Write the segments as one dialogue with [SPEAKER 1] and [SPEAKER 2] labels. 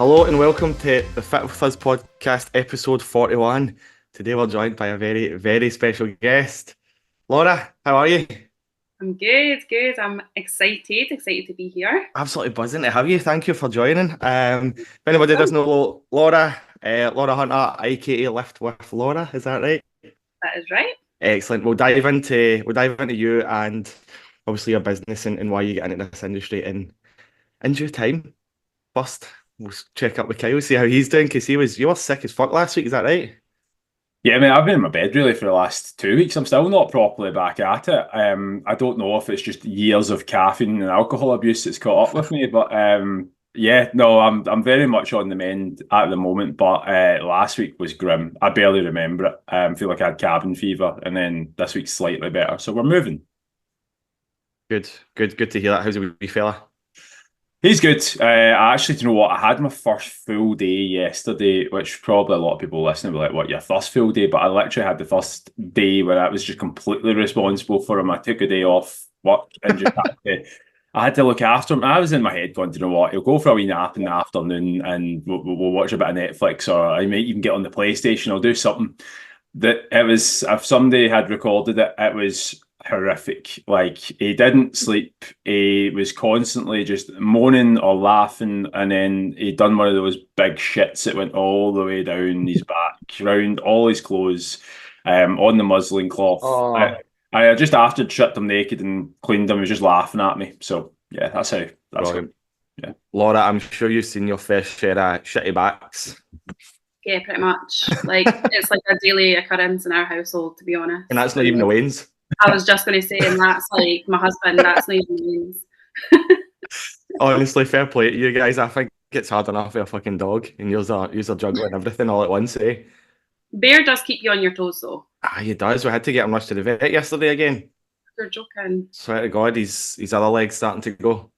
[SPEAKER 1] Hello and welcome to the Fit With Us podcast, episode 41. Today we're joined by a very, very special guest. Laura, how are you?
[SPEAKER 2] I'm good. I'm excited to be here.
[SPEAKER 1] Absolutely buzzing to have you. Thank you for joining. If anybody doesn't know Laura, Laura Hunter, aka Lift with Laura, is that right?
[SPEAKER 2] That is right.
[SPEAKER 1] Excellent. We'll dive into you and obviously your business and why you get into this industry in due time. First, we'll check up with Kyle, see how he's doing, because you were sick as fuck last week, is that right?
[SPEAKER 3] Yeah, I mean, I've been in my bed really for the last 2 weeks. I'm still not properly back at it. I don't know if it's just years of caffeine and alcohol abuse that's caught up with me, but yeah, no, I'm very much on the mend at the moment. But last week was grim. I barely remember it. I feel like I had cabin fever, and then this week's slightly better. So we're moving.
[SPEAKER 1] Good to hear that. How's the wee fella?
[SPEAKER 3] He's good. I actually, do you know what? I had my first full day yesterday, which probably a lot of people listening will be like, what, your first full day? But I literally had the first day where I was just completely responsible for him. I took a day off work and just I had to look after him. I was in my head going, do you know what? He'll go for a wee nap in the afternoon and we'll watch a bit of Netflix, or I might even get on the PlayStation. I'll do something. That it was, if somebody had recorded it, it was horrific. Like, he didn't sleep. He was constantly just moaning or laughing, and then he'd done one of those big shits that went all the way down his back, round all his clothes, on the muslin cloth.
[SPEAKER 1] Oh,
[SPEAKER 3] I just after stripped him naked and cleaned him, he was just laughing at me. So yeah, that's how that's
[SPEAKER 1] brilliant.
[SPEAKER 3] going. Yeah.
[SPEAKER 1] Laura, I'm sure you've seen your fair share of shitty backs.
[SPEAKER 2] Yeah, pretty much. Like, it's like a daily occurrence in our household, to be honest.
[SPEAKER 1] And that's not even the Waynes.
[SPEAKER 2] I was just going to say, and that's like my husband. That's not even Wayne's.
[SPEAKER 1] Honestly, fair play to you guys. I think it's hard enough for a fucking dog, and you're juggling everything all at once, eh?
[SPEAKER 2] Bear does keep you on your toes, though.
[SPEAKER 1] He does. We had to get him rushed to the vet yesterday again.
[SPEAKER 2] You're joking.
[SPEAKER 1] Swear to God, his other leg's starting to go.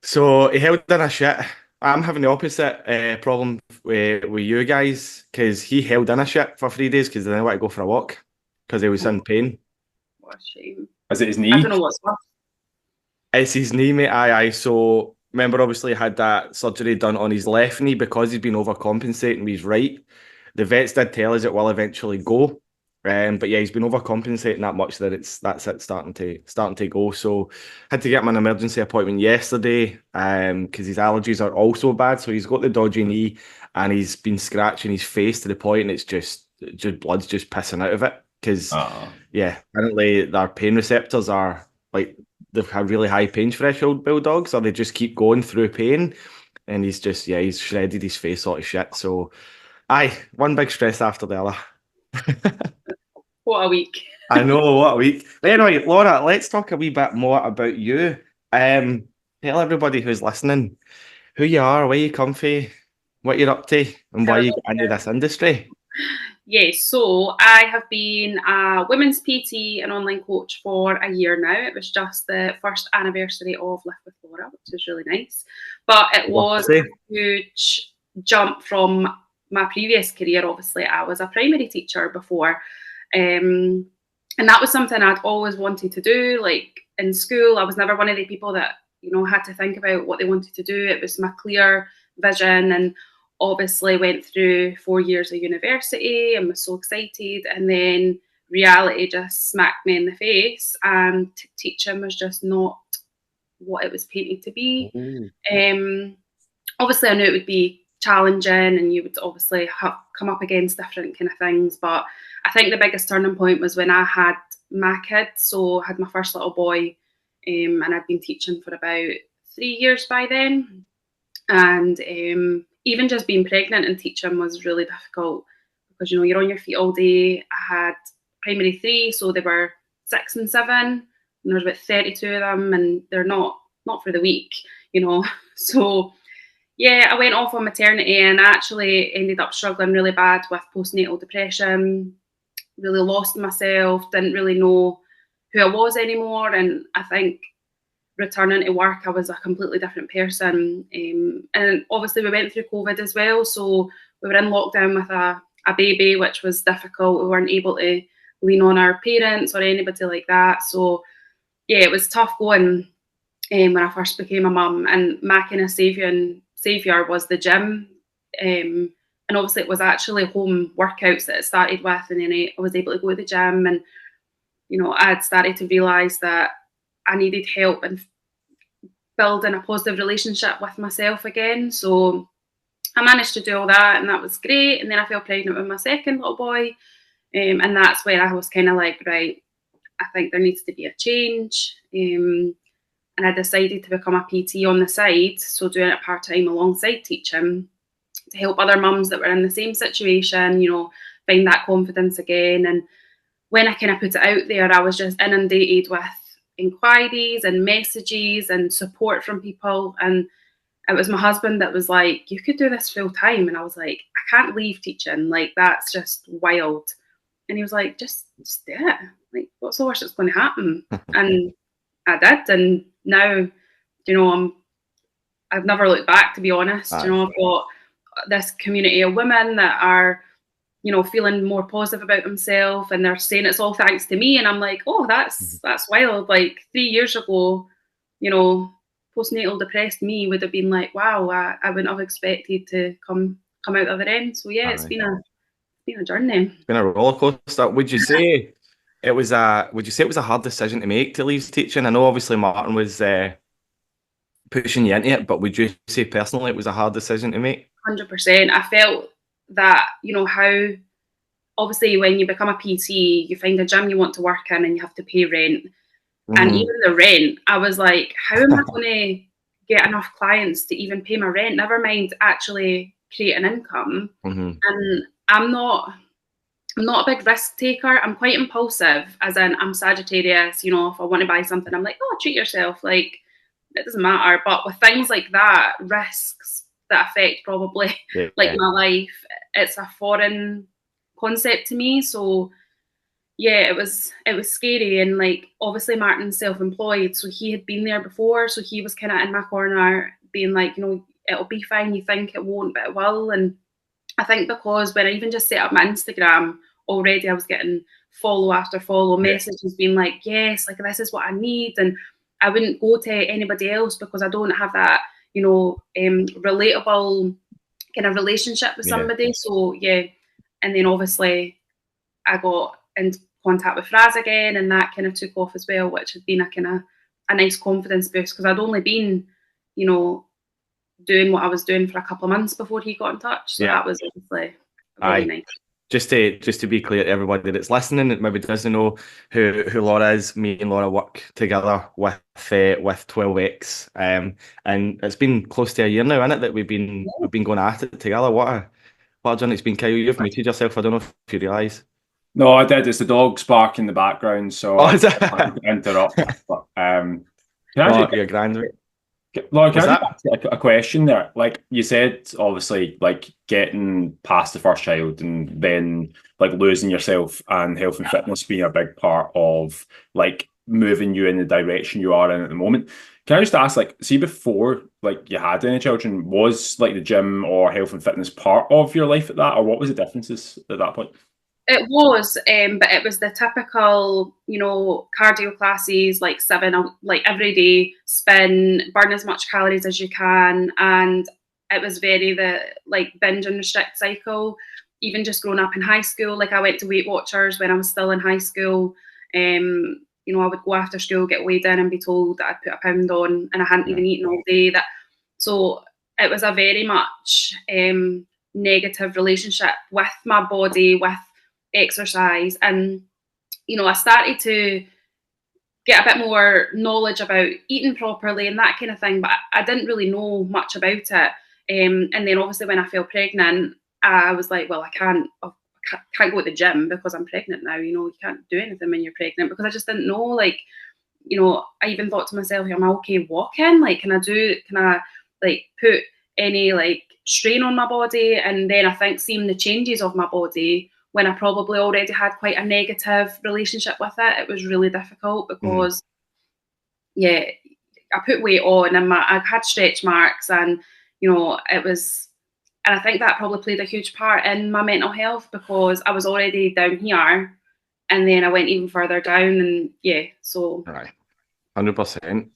[SPEAKER 1] So he held in a shit. I'm having the opposite problem with you guys, because he held in a shit for 3 days because he didn't want to go for a walk because he was in pain.
[SPEAKER 2] What a shame.
[SPEAKER 3] Is it his knee?
[SPEAKER 2] I don't know what's worse.
[SPEAKER 1] It's his knee, mate. Aye. So remember, obviously, he had that surgery done on his left knee because he's been overcompensating with his right. The vets did tell us it will eventually go. But yeah, he's been overcompensating that much that that's it starting to go. So had to get him an emergency appointment yesterday, because his allergies are also bad. So he's got the dodgy knee and he's been scratching his face to the point it's just blood's just pissing out of it. Because yeah, apparently their pain receptors are like, they've had really high pain threshold, bulldogs, or they just keep going through pain. And he's shredded his face sort of shit. So aye, one big stress after the other.
[SPEAKER 2] What a week.
[SPEAKER 1] I know, what a week. Anyway, Laura, let's talk a wee bit more about you. Tell everybody who's listening who you are, where you come from, what you're up to, and why you get into this industry.
[SPEAKER 2] Yes, so I have been a women's PT and online coach for a year now. It was just the first anniversary of Lift with Laura, which is really nice. But it was a huge jump from my previous career. Obviously, I was a primary teacher before. And that was something I'd always wanted to do. Like, in school, I was never one of the people that, had to think about what they wanted to do. It was my clear vision, and obviously went through 4 years of university and was so excited. And then reality just smacked me in the face, and teaching was just not what it was painted to be. Obviously, I knew it would be challenging and you would obviously come up against different kind of things, but I think the biggest turning point was when I had my kid. So I had my first little boy, and I'd been teaching for about 3 years by then. And even just being pregnant and teaching was really difficult because, you're on your feet all day. I had primary 3, so they were 6 and 7, and there was about 32 of them, and they're not for the weak, So yeah, I went off on maternity and I actually ended up struggling really bad with postnatal depression, really lost myself, didn't really know who I was anymore. And I think returning to work, I was a completely different person. And obviously we went through COVID as well. So we were in lockdown with a baby, which was difficult. We weren't able to lean on our parents or anybody like that. So yeah, it was tough going when I first became a mum. And my kind of saving saviour was the gym. And obviously it was actually home workouts that it started with, and then I was able to go to the gym, and I had started to realise that I needed help in building a positive relationship with myself again. So I managed to do all that, and that was great. And then I fell pregnant with my second little boy, and that's where I was kind of like, right, I think there needs to be a change. And I decided to become a PT on the side, so doing it part-time alongside teaching, to help other mums that were in the same situation, find that confidence again. And when I kind of put it out there, I was just inundated with inquiries and messages and support from people. And it was my husband that was like, you could do this full time. And I was like, I can't leave teaching. Like, that's just wild. And he was like, just do it. Like, what's the worst that's going to happen? And I did. And now, I've never looked back, to be honest. I've got this community of women that are, feeling more positive about themselves, and they're saying it's all thanks to me. And I'm like, oh, that's wild. Like 3 years ago, postnatal depressed me would have been like, wow, I wouldn't have expected to come out the other end. So yeah, it's been a journey.
[SPEAKER 1] It's been a roller coaster. Would you say it was a hard decision to make to leave teaching? I know obviously Martin was pushing you into it, but would you say personally it was a hard decision to make?
[SPEAKER 2] 100%. I felt that, how obviously when you become a PT, you find a gym you want to work in and you have to pay rent. And even the rent, I was like, how am I going to get enough clients to even pay my rent? Never mind actually create an income. And I'm not a big risk taker. I'm quite impulsive, as in I'm Sagittarius. If I want to buy something, I'm like, oh, treat yourself. Like, it doesn't matter. But with things like that, risks that affect probably my life, it's a foreign concept to me. So yeah, it was scary. And like, obviously Martin's self-employed, so he had been there before, so he was kind of in my corner being like, it'll be fine, you think it won't, but it will. And I think because when I even just set up my Instagram, already I was getting follow after follow messages being like, yes, like this is what I need. And I wouldn't go to anybody else because I don't have that, relatable kind of relationship with somebody. So yeah. And then obviously I got in contact with Raz again, and that kind of took off as well, which had been a nice confidence boost, because I'd only been, doing what I was doing for a couple of months before he got in touch. So that was obviously really nice.
[SPEAKER 1] Just to be clear to everybody that's listening that maybe doesn't know who Laura is, me and Laura work together with 12X, and it's been close to a year now, isn't it, that we've been going at it together. What a journey it's been, Kyle. You've muted yourself. I don't know if you realise.
[SPEAKER 3] No, I did. It's the dog's bark in the background, so I interrupt. But, can I
[SPEAKER 1] your grand.
[SPEAKER 3] Laura, can I ask a question there? Like you said, obviously, like getting past the first child and then like losing yourself, and health and fitness being a big part of like moving you in the direction you are in at the moment. Can I just ask, like, see, before like you had any children, was like the gym or health and fitness part of your life at that, or what was the differences at that point?
[SPEAKER 2] It was, but it was the typical, cardio classes, like 7, like every day, spin, burn as much calories as you can. And it was very like binge and restrict cycle. Even just growing up in high school, like I went to Weight Watchers when I was still in high school. I would go after school, get weighed in and be told that I'd put a pound on and I hadn't even eaten all day. So it was a very much negative relationship with my body, with exercise. And I started to get a bit more knowledge about eating properly and that kind of thing, but I didn't really know much about it. And then obviously when I fell pregnant, I was like, well, I can't go to the gym because I'm pregnant now. You can't do anything when you're pregnant, because I just didn't know. Like, I even thought to myself, am I okay walking? Like, can I like put any like strain on my body? And then I think seeing the changes of my body when I probably already had quite a negative relationship with it, it was really difficult because, I put weight on and I had stretch marks, and, it was, and I think that probably played a huge part in my mental health, because I was already down here and then I went even further down, and so.
[SPEAKER 1] Right, 100%.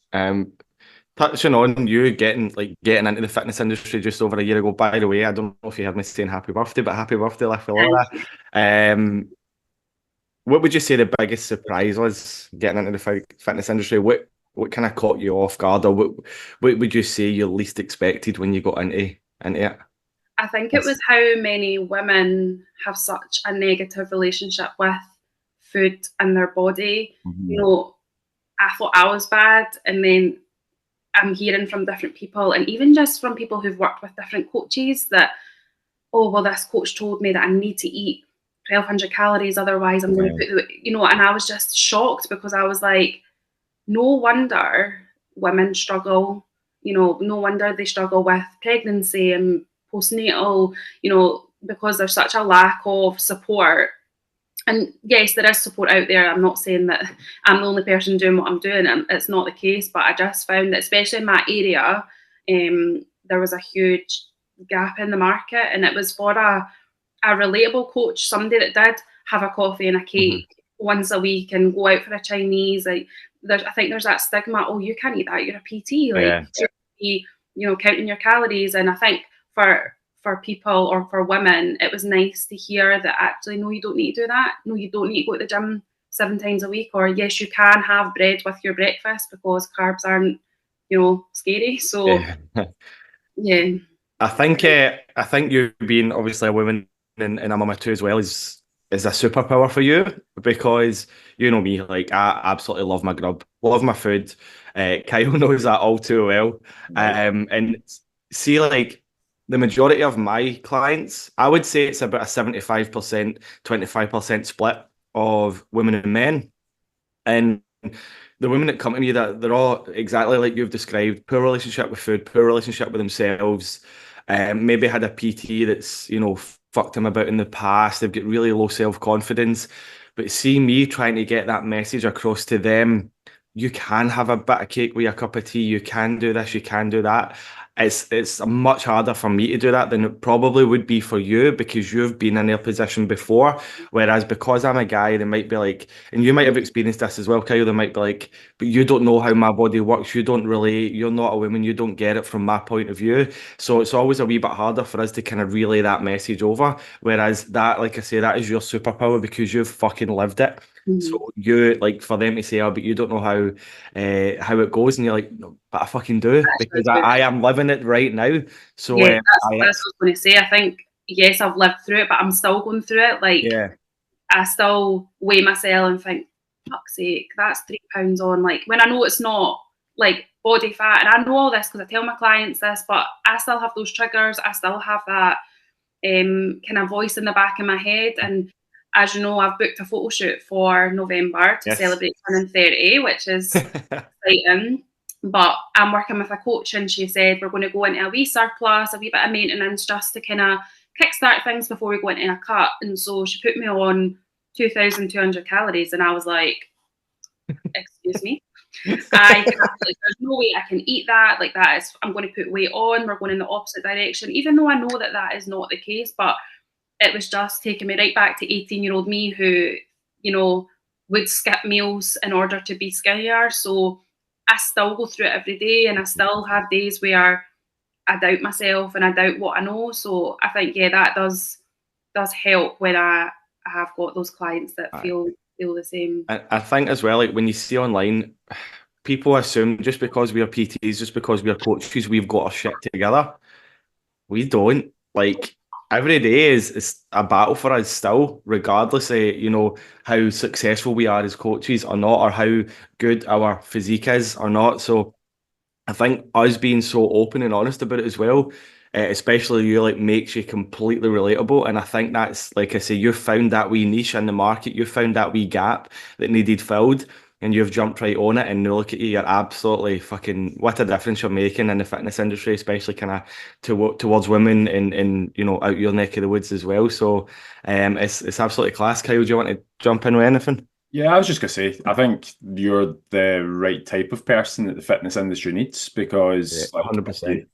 [SPEAKER 1] touching on you getting into the fitness industry just over a year ago. By the way, I don't know if you heard me saying happy birthday, but happy birthday, Life
[SPEAKER 2] Thank
[SPEAKER 1] Laura.
[SPEAKER 2] you.
[SPEAKER 1] What would you say the biggest surprise was getting into the fitness industry? What kind of caught you off guard, or what would you say you least expected when you got into it?
[SPEAKER 2] I think it was how many women have such a negative relationship with food and their body. You
[SPEAKER 1] Mhm.
[SPEAKER 2] know, I thought I was bad, and then I'm hearing from different people, and even just from people who've worked with different coaches that, oh, well, this coach told me that I need to eat 1,200 calories, otherwise I'm going to
[SPEAKER 1] Yeah.
[SPEAKER 2] put and I was just shocked because I was like, no wonder women struggle. No wonder they struggle with pregnancy and postnatal, because there's such a lack of support. And yes, there is support out there. I'm not saying that I'm the only person doing what I'm doing, and it's not the case. But I just found that, especially in my area, there was a huge gap in the market, and it was for a relatable coach, somebody that did have a coffee and a
[SPEAKER 1] Mhm.
[SPEAKER 2] cake once a week and go out for a Chinese. Like, I think there's that stigma. Oh, you can't eat that. You're a PT. Like,
[SPEAKER 1] Yeah.
[SPEAKER 2] you should be, counting your calories. And I think for people or for women, it was nice to hear that actually, no, you don't need to do that. No, you don't need to go to the gym 7 times a week. Or yes, you can have bread with your breakfast because carbs aren't, scary. So
[SPEAKER 1] Yeah.
[SPEAKER 2] yeah,
[SPEAKER 1] I think you being obviously a woman and a mama too as well is a superpower for you because you know me, like I absolutely love my grub, love my food. Kyle knows that all too well.
[SPEAKER 3] Right.
[SPEAKER 1] And see, like the majority of my clients, I would say it's about a 75%, 25% split of women and men. And the women that come to me, that they're all exactly like you've described: poor relationship with food, poor relationship with themselves. Maybe had a PT that's fucked them about in the past. They've got really low self-confidence. But see me trying to get that message across to them. You can have a bit of cake with a cup of tea. You can do this. You can do that. It's much harder for me to do that than it probably would be for you because you've been in their position before. Whereas because I'm a guy, they might be like, and you might have experienced this as well, Kyle. They might be like, but you don't know how my body works. You don't relate. You're not a woman. You don't get it from my point of view. So it's always a wee bit harder for us to kind of relay that message over. Whereas that, like I say, that is your superpower because you've fucking lived it.
[SPEAKER 2] mhm.
[SPEAKER 1] So you like for them to say, oh, but you don't know how it goes, and you're like, no, but I fucking do
[SPEAKER 2] Actually
[SPEAKER 1] because
[SPEAKER 2] do.
[SPEAKER 1] I am living it right now. So
[SPEAKER 2] Yeah, that's,
[SPEAKER 1] I,
[SPEAKER 2] that's what I was going to say. I think, yes, I've lived through it, but I'm still going through it. Like,
[SPEAKER 1] yeah,
[SPEAKER 2] I still weigh myself and think, fuck's sake, that's 3 pounds on. Like, when I know it's not like body fat, and I know all this because I tell my clients this, but I still have those triggers. I still have that kind of voice in the back of my head. And as you know, I've booked a photo shoot for November to
[SPEAKER 1] yes.
[SPEAKER 2] celebrate turning 30, which is exciting. But I'm working with a coach, and she said we're going to go into a wee surplus, a wee bit of maintenance, just to kind of kickstart things before we go into a cut. And so she put me on 2,200 calories, and I was like, "Excuse me, there's no way I can eat that. Like, that is, I'm going to put weight on. We're going in the opposite direction." Even though I know that that is not the case, but it was just taking me right back to 18-year-old me who, you know, would skip meals in order to be skinnier. So I still go through it every day, and I still have days where I doubt myself and I doubt what I know. So I think, yeah, that does help when I have got those clients that
[SPEAKER 1] Aye.
[SPEAKER 2] feel the same.
[SPEAKER 1] I think as well, like when you see online, people assume just because we are PTs, just because we are coaches, we've got our shit together. We don't. Like every day is a battle for us still, regardless of how successful we are as coaches or not, or how good our physique is or not. So I think us being so open and honest about it as well, especially you, like makes you completely relatable. And I think that's, like I say, you've found that wee niche in the market, you've found that wee gap that needed filled, and you've jumped right on it. And now look at you, you're absolutely fucking what a difference you're making in the fitness industry, especially kind of towards women and out your neck of the woods as well. So it's absolutely class. Kyle, do you want to jump in with anything?
[SPEAKER 3] Yeah, I was just gonna say, I think you're the right type of person that the fitness industry needs
[SPEAKER 1] Yeah,
[SPEAKER 3] because, like,
[SPEAKER 1] 100%.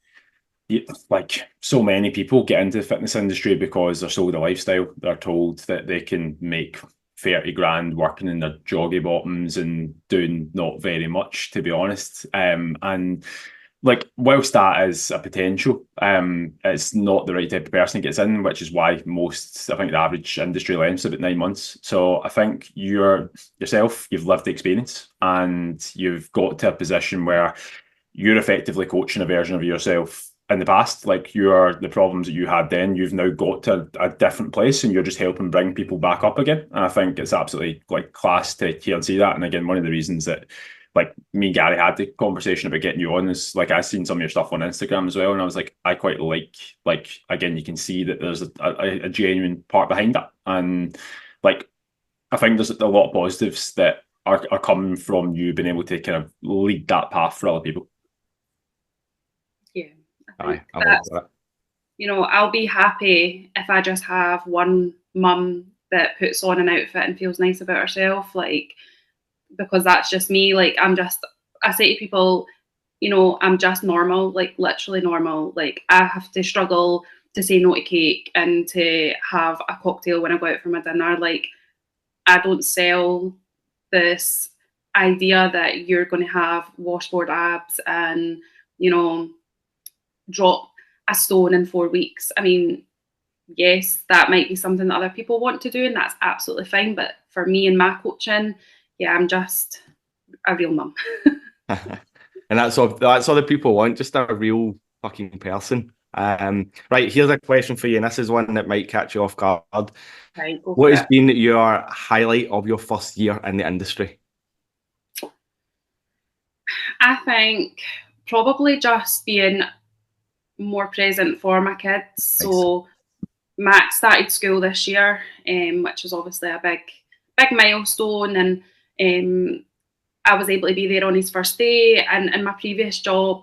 [SPEAKER 3] like so many people get into the fitness industry because they're sold a lifestyle. They're told that they can make 30 grand working in their joggy bottoms and doing not very much, to be honest. And like, whilst that is a potential, it's not the right type of person that gets in, which is why I think the average industry length is about 9 months. So I think yourself, you've lived the experience and you've got to a position where you're effectively coaching a version of yourself in the past. Like, the problems that you had then, you've now got to a different place and you're just helping bring people back up again. And I think it's absolutely like class to hear and see that. And again, one of the reasons that like me and Gary had the conversation about getting you on is like, I've seen some of your stuff on Instagram as well. And I was like, I quite like, again, you can see that there's a genuine part behind that. And like, I think there's a lot of positives that are coming from you being able to kind of lead that path for other people.
[SPEAKER 2] Yeah.
[SPEAKER 1] Aye, I love that.
[SPEAKER 2] You know, I'll be happy if I just have one mum that puts on an outfit and feels nice about herself, like, because that's just me. Like, I say to people, you know, I'm just normal, like literally normal. Like, I have to struggle to say no to cake and to have a cocktail when I go out for my dinner. Like, I don't sell this idea that you're going to have washboard abs and, you know, drop a stone in 4 weeks. I mean, yes, that might be something that other people want to do, and that's absolutely fine. But for me and my coaching, yeah, I'm just a real mum.
[SPEAKER 1] And that's all the people want, just a real fucking person. Right, here's a question for you, and this is one that might catch you off guard.
[SPEAKER 2] Right, go for
[SPEAKER 1] What has
[SPEAKER 2] it.
[SPEAKER 1] been your highlight of your first year in the industry?
[SPEAKER 2] I think probably just being more present for my kids. So Max started school this year, which was obviously a big milestone, and I was able to be there on his first day. And in my previous job,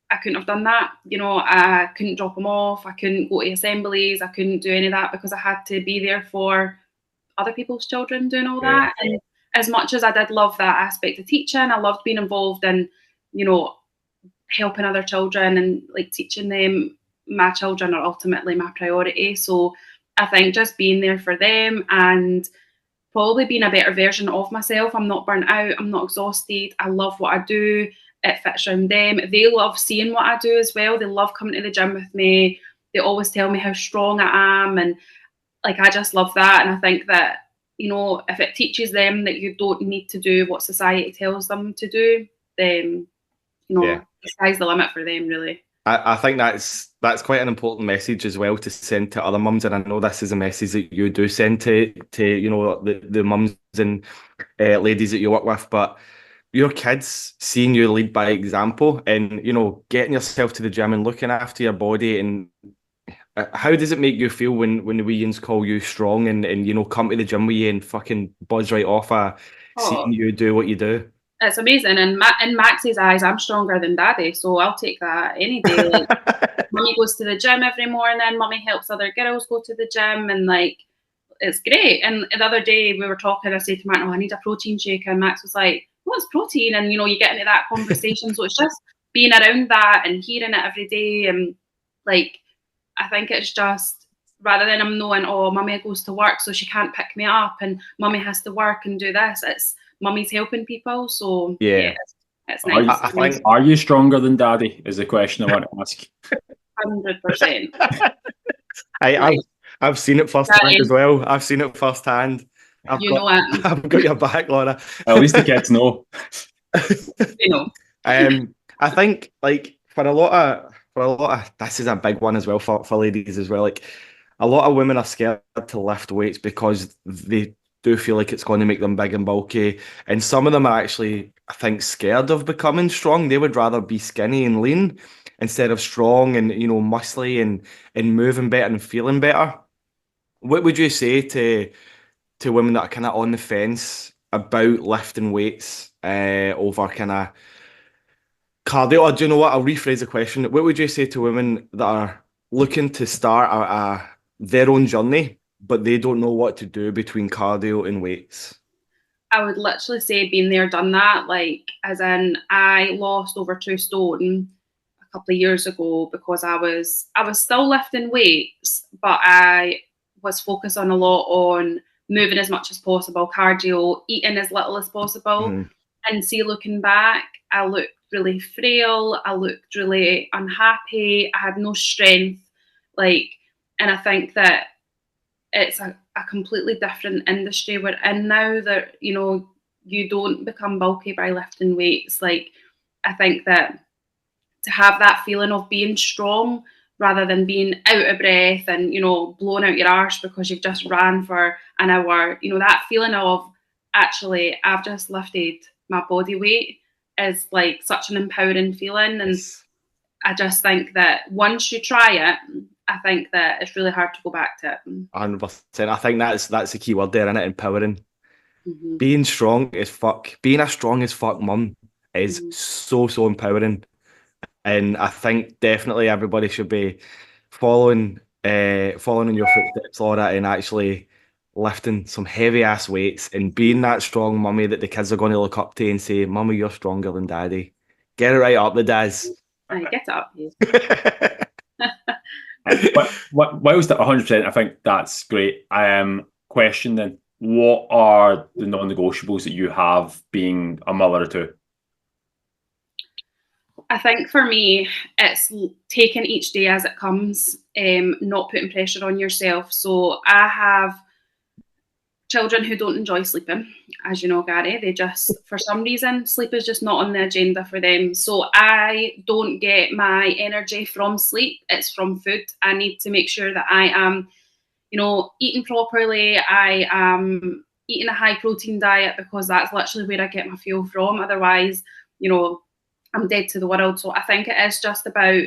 [SPEAKER 2] I couldn't have done that. You know, I couldn't drop him off. I couldn't go to assemblies. I couldn't do any of that because I had to be there for other people's children doing all that. And as much as I did love that aspect of teaching, I loved being involved in, you know, helping other children and like teaching them. My children are ultimately my priority. So I think just being there for them and probably being a better version of myself. I'm not burnt out. I'm not exhausted. I love what I do. It fits around them. They love seeing what I do as well. They love coming to the gym with me. They always tell me how strong I am. And like, I just love that. And I think that, you know, if it teaches them that you don't need to do what society tells them to do, then, you know, the sky's the limit for them, really.
[SPEAKER 1] I think that's quite an important message as well to send to other mums, and I know this is a message that you do send to you know, the mums and ladies that you work with, but your kids seeing you lead by example and, you know, getting yourself to the gym and looking after your body. And how does it make you feel when the wee uns call you strong and you know, come to the gym with you and fucking buzz right off seeing you do what you do?
[SPEAKER 2] It's amazing. And in Max's eyes, I'm stronger than Daddy, so I'll take that any day. Like, Mummy goes to the gym every morning. Mummy helps other girls go to the gym, and like, it's great. And the other day we were talking. I said to Matt, "Oh, I need a protein shake," and Max was like, "What's protein?" And you know, you get into that conversation. So it's just being around that and hearing it every day, and like, I think it's just, rather than I'm knowing, oh, Mummy goes to work, so she can't pick me up, and Mummy has to work and do this. It's Mummy's helping people, so yeah, it's nice.
[SPEAKER 3] I think, are you stronger than Daddy? Is the question I want to ask.
[SPEAKER 2] 100%.
[SPEAKER 1] I've seen it firsthand as well. I've seen it firsthand. I've got your back, Laura.
[SPEAKER 3] At least the kids know.
[SPEAKER 2] You know.
[SPEAKER 1] I think like for a lot of this is a big one as well for ladies as well. Like, a lot of women are scared to lift weights because they do feel like it's going to make them big and bulky, and some of them are actually, I think, scared of becoming strong. They would rather be skinny and lean instead of strong and, you know, muscly and moving better and feeling better. What would you say to women that are kind of on the fence about lifting weights over kind of cardio? Or do you know what? I'll rephrase the question. What would you say to women that are looking to start their own journey, but they don't know what to do between cardio and weights?
[SPEAKER 2] I would literally say been there, done that. Like, as in, I lost over 2 stone a couple of years ago because I was still lifting weights, but I was focused on a lot on moving as much as possible, cardio, eating as little as possible. And see, looking back, I looked really frail. I looked really unhappy. I had no strength. And I think that it's a completely different industry we're in now, that, you don't become bulky by lifting weights. I think that to have that feeling of being strong rather than being out of breath and, blowing out your arse because you've just ran for an hour, that feeling of actually I've just lifted my body weight is such an empowering feeling. And I just think that once you try it, I think that it's really hard to go back to it.
[SPEAKER 1] 100%. I think that's the key word there, isn't it? Empowering. Being strong as fuck, being a strong as fuck mum is so empowering. And I think definitely everybody should be following in your footsteps, Laura, and actually lifting some heavy ass weights and being that strong mummy that the kids are going to look up to and say, "Mummy, you're stronger than Daddy. Get it right up the Daz."
[SPEAKER 2] Get it up.
[SPEAKER 3] Whilst at 100%, I think that's great. Question then, what are the non-negotiables that you have being a mother of two?
[SPEAKER 2] I think for me, it's taking each day as it comes, not putting pressure on yourself. So I have children who don't enjoy sleeping, as you know, Gary. They just, for some reason, sleep is just not on the agenda for them. So I don't get my energy from sleep. It's from food. I need to make sure that I am, eating properly. I am eating a high protein diet because that's literally where I get my fuel from. Otherwise, I'm dead to the world. So I think it is just about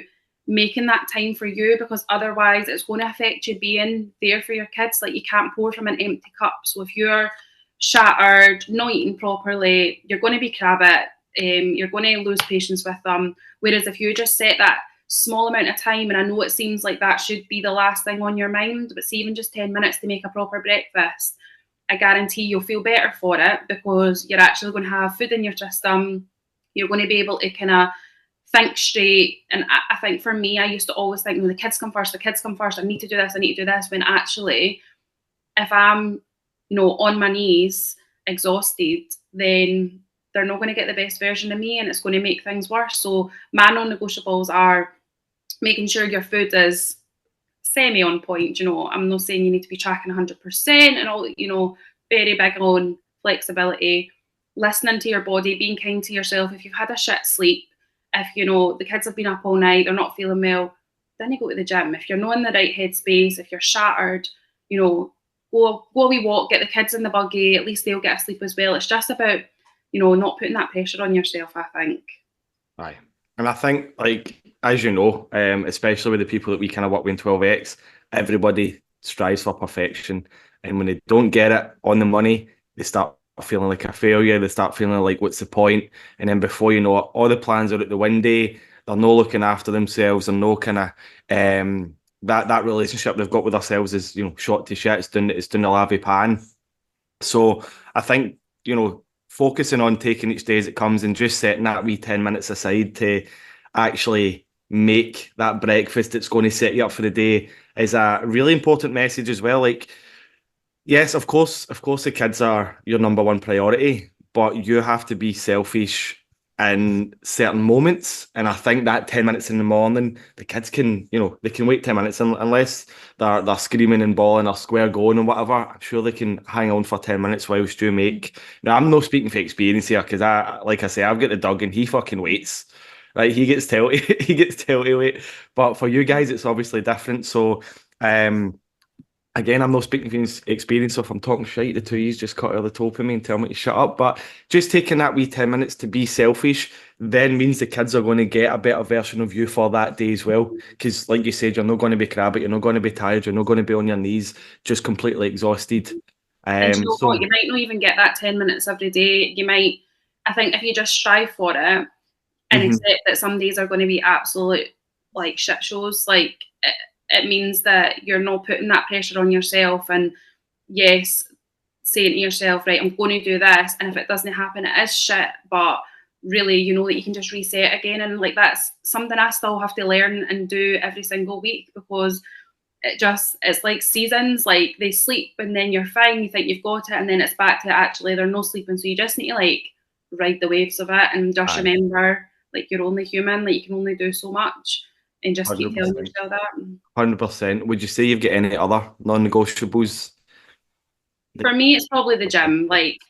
[SPEAKER 2] making that time for you, because otherwise it's going to affect you being there for your kids. You can't pour from an empty cup. So if you're shattered, not eating properly, you're going to be crabbit. You're going to lose patience with them. Whereas if you just set that small amount of time, and I know it seems like that should be the last thing on your mind, but see, even just 10 minutes to make a proper breakfast, I guarantee you'll feel better for it, because you're actually going to have food in your system. You're going to be able to kind of think straight. And I think for me, I used to always think, the kids come first, I need to do this, when actually, if I'm, on my knees, exhausted, then they're not going to get the best version of me, and it's going to make things worse. So my non-negotiables are making sure your food is semi on point. I'm not saying you need to be tracking 100% and all, very big on flexibility, listening to your body, being kind to yourself. If you've had a shit sleep, if the kids have been up all night, they're not feeling well, then you go to the gym. If you're not in the right headspace, if you're shattered, go a wee walk, get the kids in the buggy, at least they'll get a sleep as well. It's just about, not putting that pressure on yourself, I think.
[SPEAKER 1] Aye. And I think, as you know, especially with the people that we kind of work with in 12X, everybody strives for perfection. And when they don't get it on the money, they start feeling like a failure. They start feeling like, what's the point? And then before you know it, all the plans are out the window. They're no looking after themselves. They're no kind of that relationship they've got with themselves is shot to shit. It's down the lavy pan. So I think focusing on taking each day as it comes and just setting that wee 10 minutes aside to actually make that breakfast that's going to set you up for the day is a really important message as well. Yes, of course, the kids are your number one priority, but you have to be selfish in certain moments. And I think that 10 minutes in the morning, the kids can, they can wait 10 minutes unless they're screaming and bawling or square going and whatever. I'm sure they can hang on for 10 minutes whilst you make. Now, I'm not speaking for experience here, because like I say, I've got the Doug and he fucking waits. Right, he gets to wait. But for you guys, it's obviously different. So, again, I'm not speaking from experience, so if I'm talking shite, the two of you just cut out the top of me and tell me to shut up. But just taking that wee 10 minutes to be selfish then means the kids are going to get a better version of you for that day as well. Because like you said, you're not going to be crabby, you're not going to be tired, you're not going to be on your knees, just completely exhausted.
[SPEAKER 2] And you know what? You might not even get that 10 minutes every day. I think if you just strive for it and accept that some days are going to be absolute shit shows, it means that you're not putting that pressure on yourself, and yes, saying to yourself, right, I'm going to do this, and if it doesn't happen, it is shit, but really, you know that you can just reset again. And that's something I still have to learn and do every single week, because it's like seasons, like they sleep and then you're fine, you think you've got it, and then it's back to actually they're not sleeping. So you just need to like ride the waves of it and just remember like you're only human, like you can only do so much, and just keep telling
[SPEAKER 1] 100%.
[SPEAKER 2] yourself that.
[SPEAKER 1] 100%. Would you say you've got any other non-negotiables?
[SPEAKER 2] For me, it's probably the gym. Like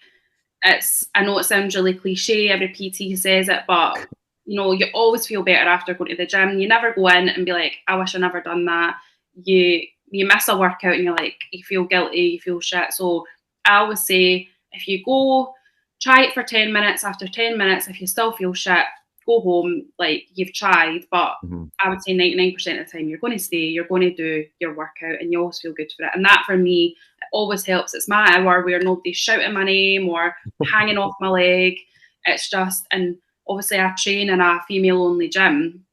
[SPEAKER 2] I know it sounds really cliche, every PT says it, but you know, you always feel better after going to the gym. You never go in and be like, I wish I never done that. You miss a workout and you're like, you feel guilty, you feel shit. So I always say, if you go, try it for 10 minutes. After 10 minutes, if you still feel shit, go home. Like you've tried, but I would say 99% of the time you're going to stay, you're going to do your workout, and you always feel good for it. And that for me, it always helps. It's my hour where nobody's shouting my name or hanging off my leg. It's just, and obviously I train in a female only gym,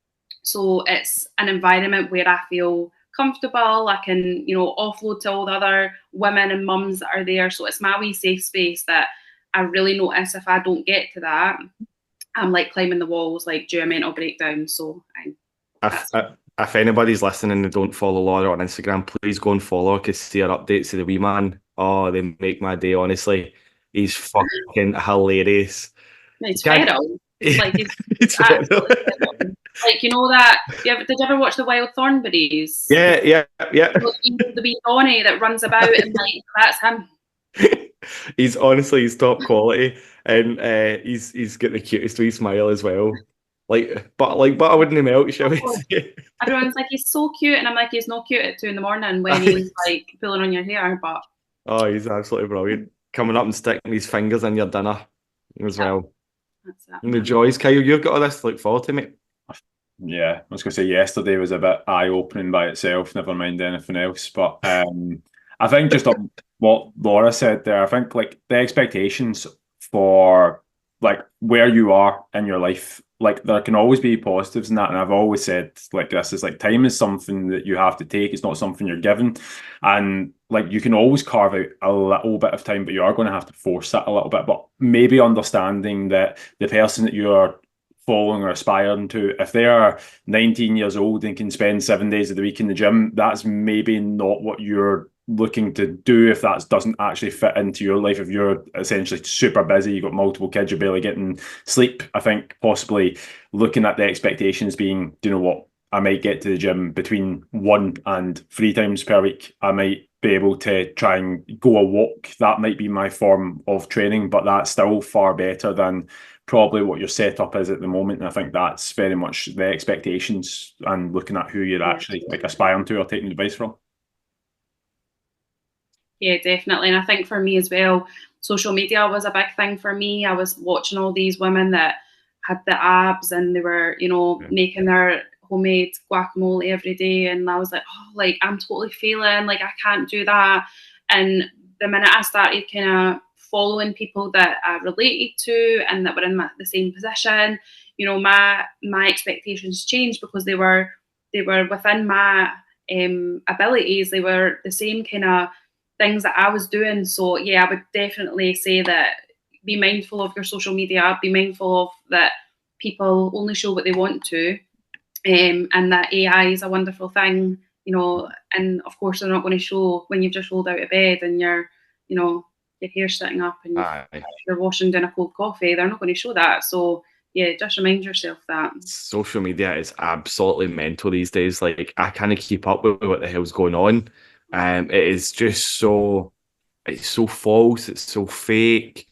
[SPEAKER 2] so it's an environment where I feel comfortable. I can, you know, offload to all the other women and mums that are there. So it's my wee safe space that I really notice if I don't get to that, I'm like climbing the walls, like due a mental breakdown. So
[SPEAKER 1] if anybody's listening and they don't follow Laura on Instagram, please go and follow her because see her updates of the wee man. Oh, they make my day, honestly. He's fucking hilarious.
[SPEAKER 2] It's feral. Like
[SPEAKER 1] it's
[SPEAKER 2] absolutely feral. Like, you know that, did you ever watch the Wild Thornberrys?
[SPEAKER 1] Yeah.
[SPEAKER 2] The wee Donny that runs about and like, that's him.
[SPEAKER 1] He's top quality, and he's got the cutest wee smile as well. Like butter wouldn't melt, shall we say?
[SPEAKER 2] Everyone's like, he's so cute, and I'm like, he's not cute at 2 a.m. when he's like pulling on your hair, but
[SPEAKER 1] oh, he's absolutely brilliant. Coming up and sticking his fingers in your dinner as well.
[SPEAKER 2] That's it.
[SPEAKER 1] And the joys, Kyle, you've got all this to look forward to, mate.
[SPEAKER 3] Yeah, I was going to say yesterday was a bit eye-opening by itself, never mind anything else. But I think just on what Laura said there, I think like the expectations for like where you are in your life, like there can always be positives in that. And I've always said like this is like time is something that you have to take. It's not something you're given. And like you can always carve out a little bit of time, but you are going to have to force it a little bit. But maybe understanding that the person that you're following or aspiring to, if they are 19 years old and can spend 7 days of the week in the gym, that's maybe not what you're looking to do if that doesn't actually fit into your life. If you're essentially super busy, you've got multiple kids, you're barely getting sleep, I think possibly looking at the expectations being, do you know what, I might get to the gym between 1 and 3 times per week. I might be able to try and go a walk. That might be my form of training, but that's still far better than probably what your setup is at the moment. And I think that's very much the expectations and looking at who you're actually like aspiring to or taking advice from.
[SPEAKER 2] Yeah, definitely. And I think for me as well, social media was a big thing for me. I was watching all these women that had the abs and they were, you know, making their homemade guacamole every day. And I was like, oh, like I'm totally failing. Like I can't do that. And the minute I started kind of following people that I related to and that were in the same position, you know, my expectations changed because they were within my abilities. They were the same kind of things that I was doing. So yeah, I would definitely say that be mindful of your social media, be mindful of that people only show what they want to, and that AI is a wonderful thing, you know, and of course they're not going to show when you've just rolled out of bed and you're, you know, your hair's sitting up and you're washing down a cold coffee. They're not going to show that. So yeah, just remind yourself that.
[SPEAKER 1] Social media is absolutely mental these days. Like I can't keep up with what the hell's going on. It is just so, it's so false, it's so fake.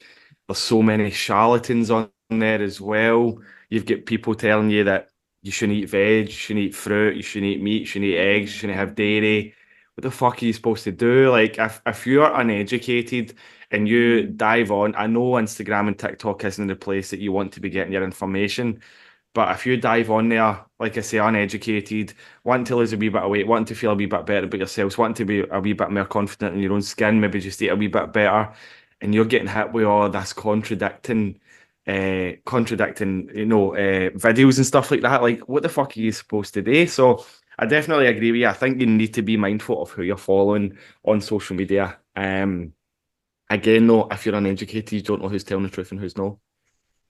[SPEAKER 1] There's so many charlatans on there as well. You've got people telling you that you shouldn't eat veg, you shouldn't eat fruit, you shouldn't eat meat, you shouldn't eat eggs, you shouldn't have dairy. What the fuck are you supposed to do? Like if you're uneducated and you dive on, I know Instagram and TikTok isn't the place that you want to be getting your information. But if you dive on there, like I say, uneducated, wanting to lose a wee bit of weight, wanting to feel a wee bit better about yourselves, wanting to be a wee bit more confident in your own skin, maybe just eat a wee bit better, and you're getting hit with all this contradicting, videos and stuff like that. Like, what the fuck are you supposed to do? So I definitely agree with you. I think you need to be mindful of who you're following on social media. Again, though, if you're uneducated, you don't know who's telling the truth and who's not.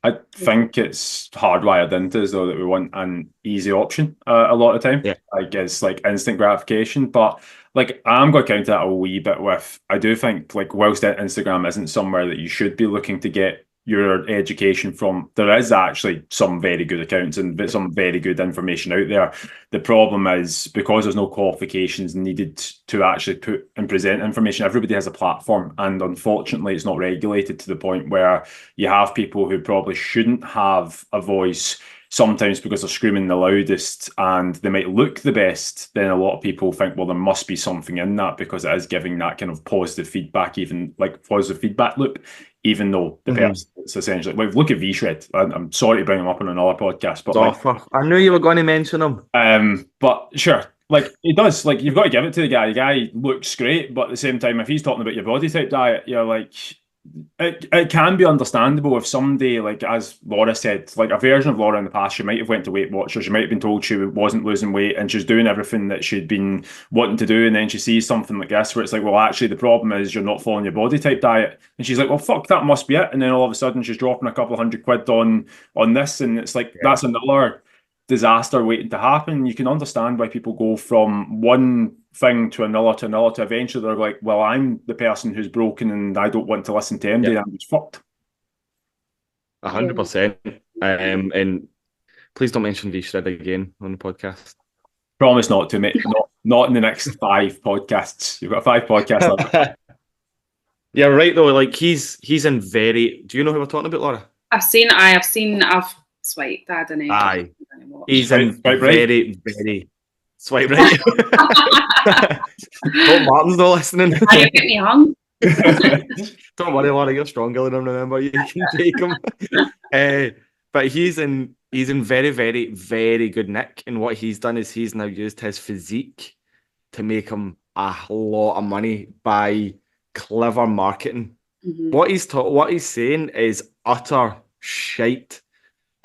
[SPEAKER 3] I think it's hardwired into us though that we want an easy option a lot of the time.
[SPEAKER 1] Yeah.
[SPEAKER 3] Like it's like instant gratification. But like I'm going to counter that a wee bit with I do think like whilst Instagram isn't somewhere that you should be looking to get your education from, there is actually some very good accounts and some very good information out there. The problem is because there's no qualifications needed to actually put and present information, everybody has a platform, and unfortunately it's not regulated to the point where you have people who probably shouldn't have a voice sometimes because they're screaming the loudest and they might look the best. Then a lot of people think, well, there must be something in that because it is giving that kind of positive feedback, even like positive feedback loop, even though the person it's essentially like look at V-Shred. I'm sorry to bring him up on another podcast, but like,
[SPEAKER 1] I knew you were going to mention him.
[SPEAKER 3] but sure, like it does, like you've got to give it to the guy. The guy looks great, but at the same time, if he's talking about your body type diet, you're like, it can be understandable if somebody, like as Laura said, like a version of Laura in the past, she might have went to Weight Watchers, she might have been told she wasn't losing weight and she's doing everything that she'd been wanting to do, and then she sees something like this where it's like, well, actually the problem is you're not following your body type diet, and she's like, well, fuck, that must be it, and then all of a sudden she's dropping a couple of £100 on this, and it's like that's another disaster waiting to happen. You can understand why people go from one thing to another to eventually they're like, well, I'm the person who's broken and I don't want to listen to MD. I'm just fucked.
[SPEAKER 1] 100%. And please don't mention V-Shred again on the podcast.
[SPEAKER 3] Promise not to, mate. Not in the next 5 podcasts. You've got 5 podcasts left.
[SPEAKER 1] Yeah, right though. Like he's in very. Do you know who we're talking about, Laura?
[SPEAKER 2] I've swiped. I don't know.
[SPEAKER 1] Aye. He's in very swipe right. Hope Martin's not listening.
[SPEAKER 2] You get me hung.
[SPEAKER 1] Don't worry, Laura, you're stronger than him. Remember, you can take him. But he's in very, very, very good nick. And what he's done is he's now used his physique to make him a lot of money by clever marketing. What he's saying is utter shite.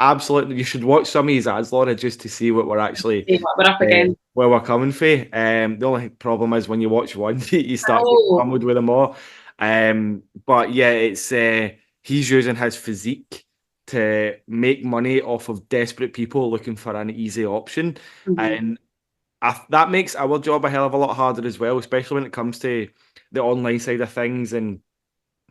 [SPEAKER 1] Absolutely, you should watch some of his ads, Laura, just to see what we're actually
[SPEAKER 2] we're up again.
[SPEAKER 1] Where we're coming from. The only problem is when you watch one, you start getting pummeled with them all. But yeah, it's he's using his physique to make money off of desperate people looking for an easy option, and that makes our job a hell of a lot harder as well, especially when it comes to the online side of things and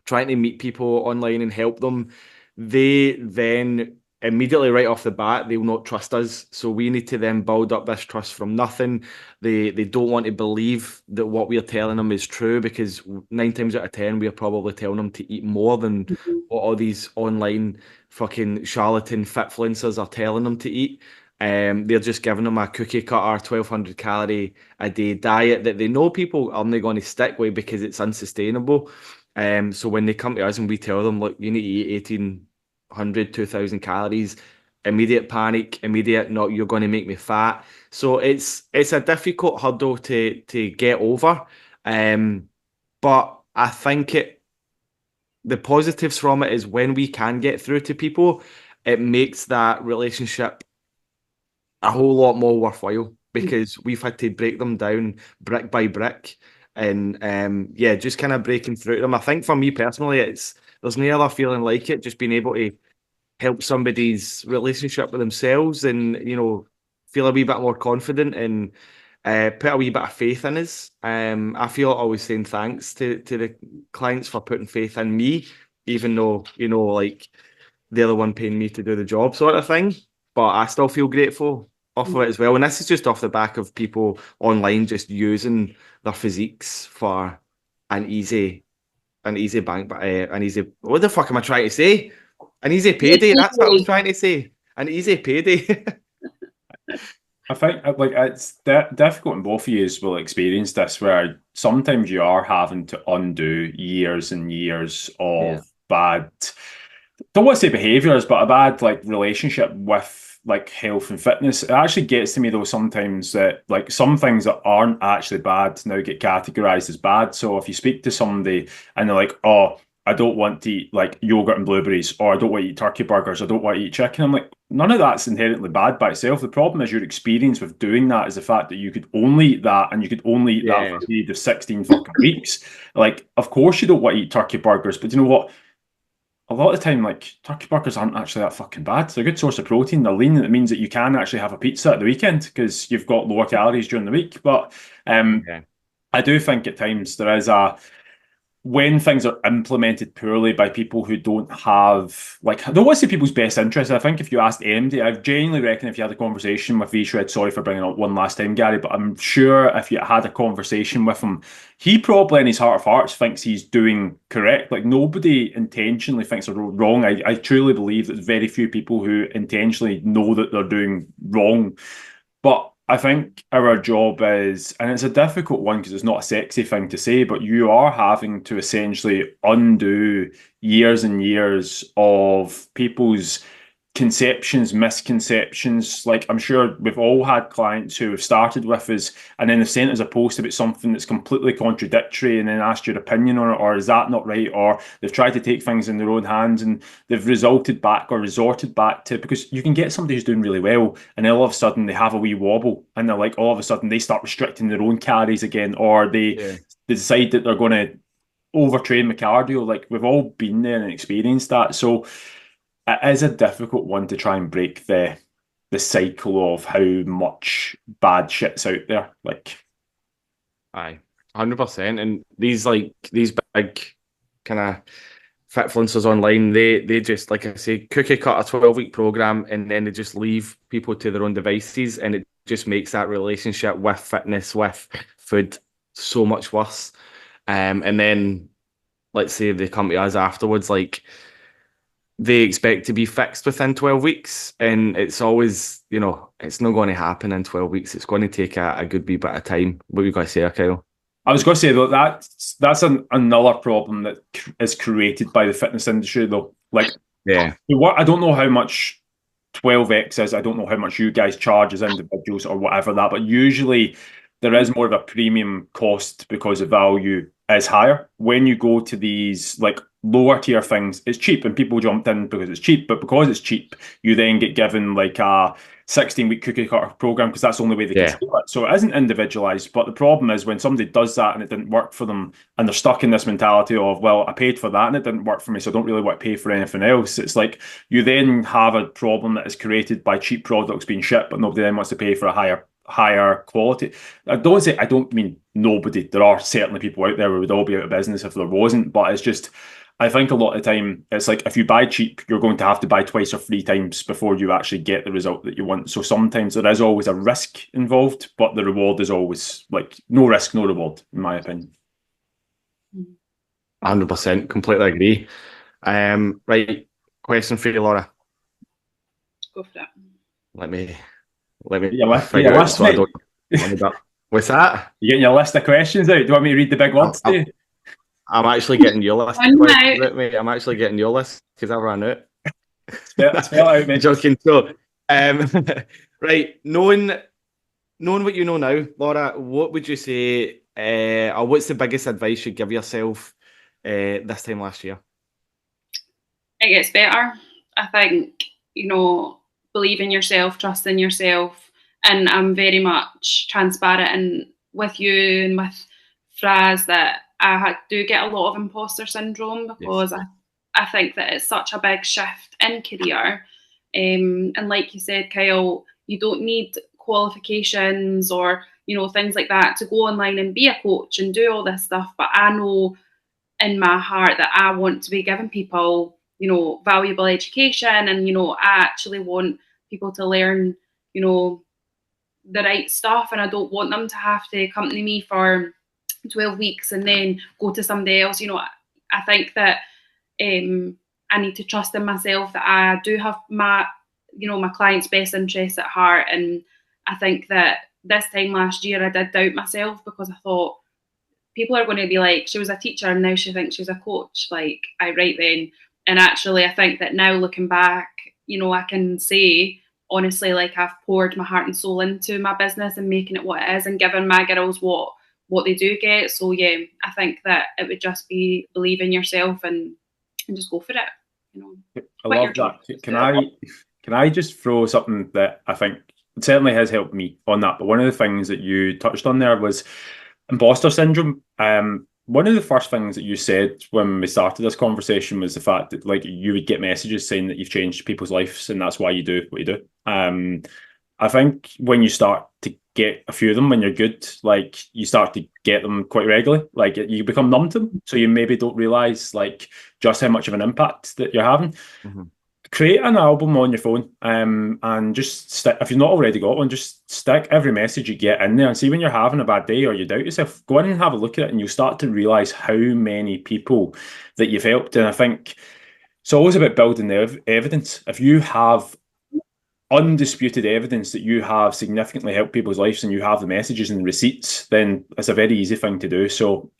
[SPEAKER 1] trying to meet people online and help them. They then immediately right off the bat, they will not trust us. So we need to then build up this trust from nothing. They don't want to believe that what we're telling them is true because 9 times out of 10, we're probably telling them to eat more than what all these online fucking charlatan fitfluencers are telling them to eat. They're just giving them a cookie cutter, 1,200 calorie a day diet that they know people are not going to stick with because it's unsustainable. So when they come to us and we tell them, look, you need to eat 1,800, 2,000 calories, immediate panic, no, you're going to make me fat. So it's a difficult hurdle to get over. But I think the positives from it is when we can get through to people, it makes that relationship a whole lot more worthwhile because we've had to break them down brick by brick and just kind of breaking through them. I think for me personally, there's no other feeling like it, just being able to help somebody's relationship with themselves and, feel a wee bit more confident and put a wee bit of faith in us. I feel always saying thanks to the clients for putting faith in me, even though, like they're the one paying me to do the job sort of thing. But I still feel grateful off of it as well. And this is just off the back of people online just using their physiques for an easy bank, what the fuck am I trying to say? An easy payday. That's what I was trying to say. An easy payday.
[SPEAKER 3] I think like it's difficult, and both of you will experience this, where sometimes you are having to undo years and years of bad, don't want to say behaviours, but a bad like relationship with like health and fitness. It actually gets to me though sometimes that like some things that aren't actually bad now get categorized as bad. So if you speak to somebody and they're like, oh, I don't want to eat like yogurt and blueberries, or I don't want to eat turkey burgers, I don't want to eat chicken. I'm like, none of that's inherently bad by itself. The problem is your experience with doing that is the fact that you could only eat that, and you could only eat that for a period of 16 fucking weeks. Like, of course you don't want to eat turkey burgers, but you know what? a lot of the time, like turkey burgers aren't actually that fucking bad. They're a good source of protein. They're lean. It means that you can actually have a pizza at the weekend because you've got lower calories during the week. But
[SPEAKER 1] Yeah.
[SPEAKER 3] I do think at times there is a when things are implemented poorly by people who don't have, like, I don't want to say people's best interests. I think if you asked MD, I genuinely reckon if you had a conversation with V-Shred, sorry for bringing up one last time, Gary, but I'm sure if you had a conversation with him, he probably in his heart of hearts thinks he's doing correct. Like, nobody intentionally thinks they're wrong. I truly believe that there's very few people who intentionally know that they're doing wrong. But I think our job is, and it's a difficult one because it's not a sexy thing to say, but you are having to essentially undo years and years of people's conceptions, misconceptions. Like I'm sure we've all had clients who have started with us and then they've sent us a post about something that's completely contradictory and then asked your opinion on it, or is that not right? Or they've tried to take things in their own hands and they've resorted back to, because you can get somebody who's doing really well and then all of a sudden they have a wee wobble and they're like, all of a sudden they start restricting their own calories again, or they decide that they're going to overtrain the cardio. Like we've all been there and experienced that. So it is a difficult one to try and break the cycle of how much bad shit's out there. Like,
[SPEAKER 1] Aye, 100%. And these big kind of fit influencers online, they just, like I say, cookie cut a 12-week program and then they just leave people to their own devices, and it just makes that relationship with fitness, with food, so much worse. And then let's say they come to us afterwards, like they expect to be fixed within 12 weeks, and it's always, it's not going to happen in 12 weeks. It's going to take a good wee bit of time. What were you going to say, Kyle?
[SPEAKER 3] I was going to say though that's another problem that is created by the fitness industry though. Like,
[SPEAKER 1] Yeah,
[SPEAKER 3] I don't know how much 12x is. I don't know how much you guys charge as individuals or whatever that, but usually there is more of a premium cost because the value is higher. When you go to these like lower tier things, it's cheap and people jumped in because it's cheap, but because it's cheap, you then get given like a 16-week cookie cutter program because that's the only way they can sell it. So it isn't individualized. But the problem is when somebody does that and it didn't work for them and they're stuck in this mentality of, well, I paid for that and it didn't work for me, so I don't really want to pay for anything else. It's like you then have a problem that is created by cheap products being shipped, but nobody then wants to pay for a higher quality. I don't mean nobody. There are certainly people out there who would all be out of business if there wasn't, but it's just I think a lot of the time it's like if you buy cheap, you're going to have to buy twice or three times before you actually get the result that you want. So sometimes there is always a risk involved, but the reward is always like no risk, no reward, in my opinion.
[SPEAKER 1] 100%, completely agree. Right, question for you, Laura.
[SPEAKER 2] Go for it.
[SPEAKER 1] Let me
[SPEAKER 3] figure out so I don't.
[SPEAKER 1] What's that?
[SPEAKER 3] You getting your list of questions out? Do you want me to read the big words to you?
[SPEAKER 1] I'm actually getting your list. Mate. I'm actually getting your list because I ran out.
[SPEAKER 3] Spell out, mate.
[SPEAKER 1] Joking. So, right, knowing what you know now, Laura, what would you say, or what's the biggest advice you'd give yourself this time last year?
[SPEAKER 2] It gets better. I think, believe in yourself, trust in yourself. And I'm very much transparent and with you and with Fraz that I do get a lot of imposter syndrome because I think that it's such a big shift in career. And like you said, Kyle, you don't need qualifications or, things like that to go online and be a coach and do all this stuff. But I know in my heart that I want to be giving people, valuable education and, I actually want people to learn, the right stuff, and I don't want them to have to come to me for 12 weeks and then go to somebody else. I think that I need to trust in myself that I do have my client's best interests at heart. And I think that this time last year I did doubt myself because I thought people are going to be like, she was a teacher and now she thinks she's a coach. Like, right then. And actually, I think that now looking back, I can say honestly, like I've poured my heart and soul into my business and making it what it is and giving my girls what they do get. So yeah, I think that it would just be believe in yourself and just go for it.
[SPEAKER 3] I love that. Can I just throw something that I think certainly has helped me on that? But one of the things that you touched on there was imposter syndrome. one of the first things that you said when we started this conversation was the fact that like you would get messages saying that you've changed people's lives and that's why you do what you do. I think when you start to get a few of them when you're good, like you start to get them quite regularly, like you become numb to them. So you maybe don't realize like just how much of an impact that you're having. Create an album on your phone and just stick, if you've not already got one, just stick every message you get in there and see when you're having a bad day or you doubt yourself, go in and have a look at it and you'll start to realize how many people that you've helped. And I think it's always about building the evidence. If you have undisputed evidence that you have significantly helped people's lives and you have the messages and the receipts, then it's a very easy thing to do. So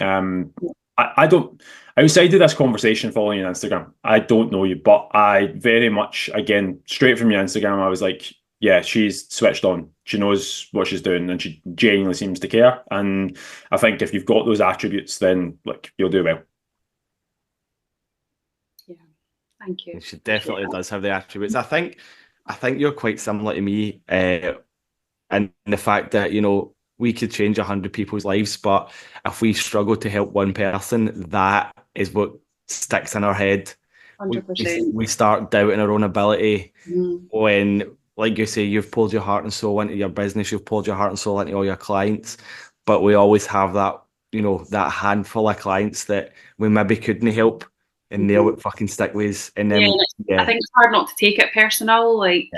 [SPEAKER 3] I don't, outside of this conversation following you on Instagram, I don't know you, but I very much, again, straight from your Instagram, I was like, yeah, she's switched on. She knows what she's doing and she genuinely seems to care. And I think if you've got those attributes, then like you'll do well.
[SPEAKER 2] Yeah, thank you.
[SPEAKER 1] She definitely does have the attributes. I think you're quite similar to me in the fact that, you know, we could change 100 people's lives, but if we struggle to help one person, that is what sticks in our head.
[SPEAKER 2] 100%.
[SPEAKER 1] We start doubting our own ability when, like you say, you've poured your heart and soul into your business, you've poured your heart and soul into all your clients, but we always have that, you know, that handful of clients that we maybe couldn't help and they'll fucking stick with us. And then,
[SPEAKER 2] I think it's hard not to take it personal, like,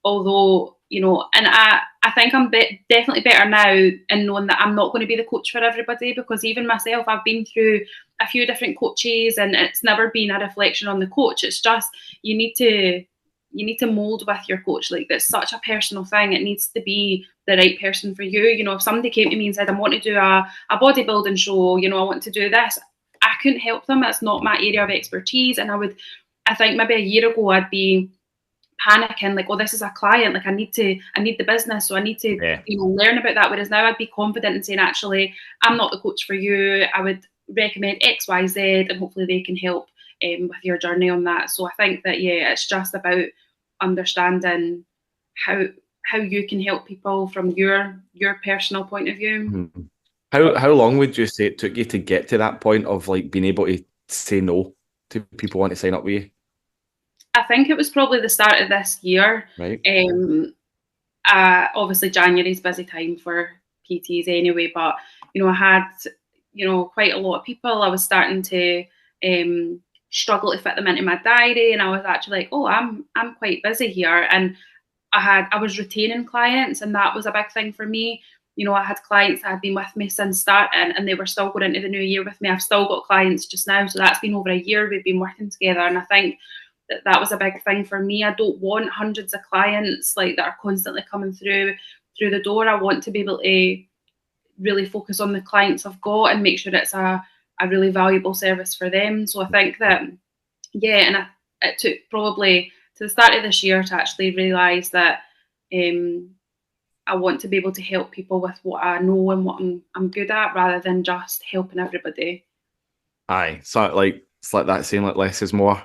[SPEAKER 2] although, you know, and I think I'm definitely better now in knowing that I'm not going to be the coach for everybody, because even myself, I've been through a few different coaches and it's never been a reflection on the coach. It's just you need to mold with your coach. Like, that's such a personal thing. It needs to be the right person for you. You know, if somebody came to me and said, I want to do a bodybuilding show, you know, I want to do this, I couldn't help them. It's not my area of expertise. And I think maybe a year ago I'd be panicking, like, oh, this is a client, like I need the business, so I need to you know, learn about that. Whereas now I'd be confident in saying, actually, I'm not the coach for you, I would recommend XYZ and hopefully they can help with your journey on that. So I think that, yeah, it's just about understanding how you can help people from your personal point of view.
[SPEAKER 1] How long would you say it took you to get to that point of like being able to say no to people want to sign up with you?
[SPEAKER 2] I think it was probably the start of this year.
[SPEAKER 1] Right.
[SPEAKER 2] Obviously January's busy time for PTs anyway, but you know, I had, you know, quite a lot of people. I was starting to struggle to fit them into my diary, and I was actually like, oh, I'm quite busy here. And I was retaining clients, and that was a big thing for me. You know, I had clients that had been with me since starting and they were still going into the new year with me. I've still got clients just now, so that's been over a year we've been working together. And I think that was a big thing for me. I don't want hundreds of clients like that are constantly coming through the door. I want to be able to really focus on the clients I've got and make sure it's a really valuable service for them. So I think that, yeah, and it took probably to the start of this year to actually realise that I want to be able to help people with what I know and what I'm good at, rather than just helping everybody.
[SPEAKER 1] Aye, so like it's like that saying, like less is more.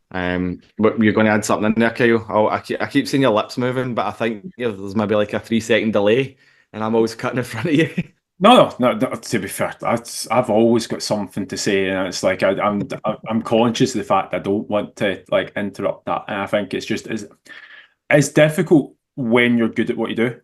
[SPEAKER 1] But you're going to add something in there, Kyle? I keep seeing your lips moving, but I think there's maybe like a 3-second delay, and I'm always cutting in front of you.
[SPEAKER 3] No. To be fair, I've always got something to say, and it's like I'm conscious of the fact I don't want to like interrupt that, and I think it's just it's difficult when you're good at what you do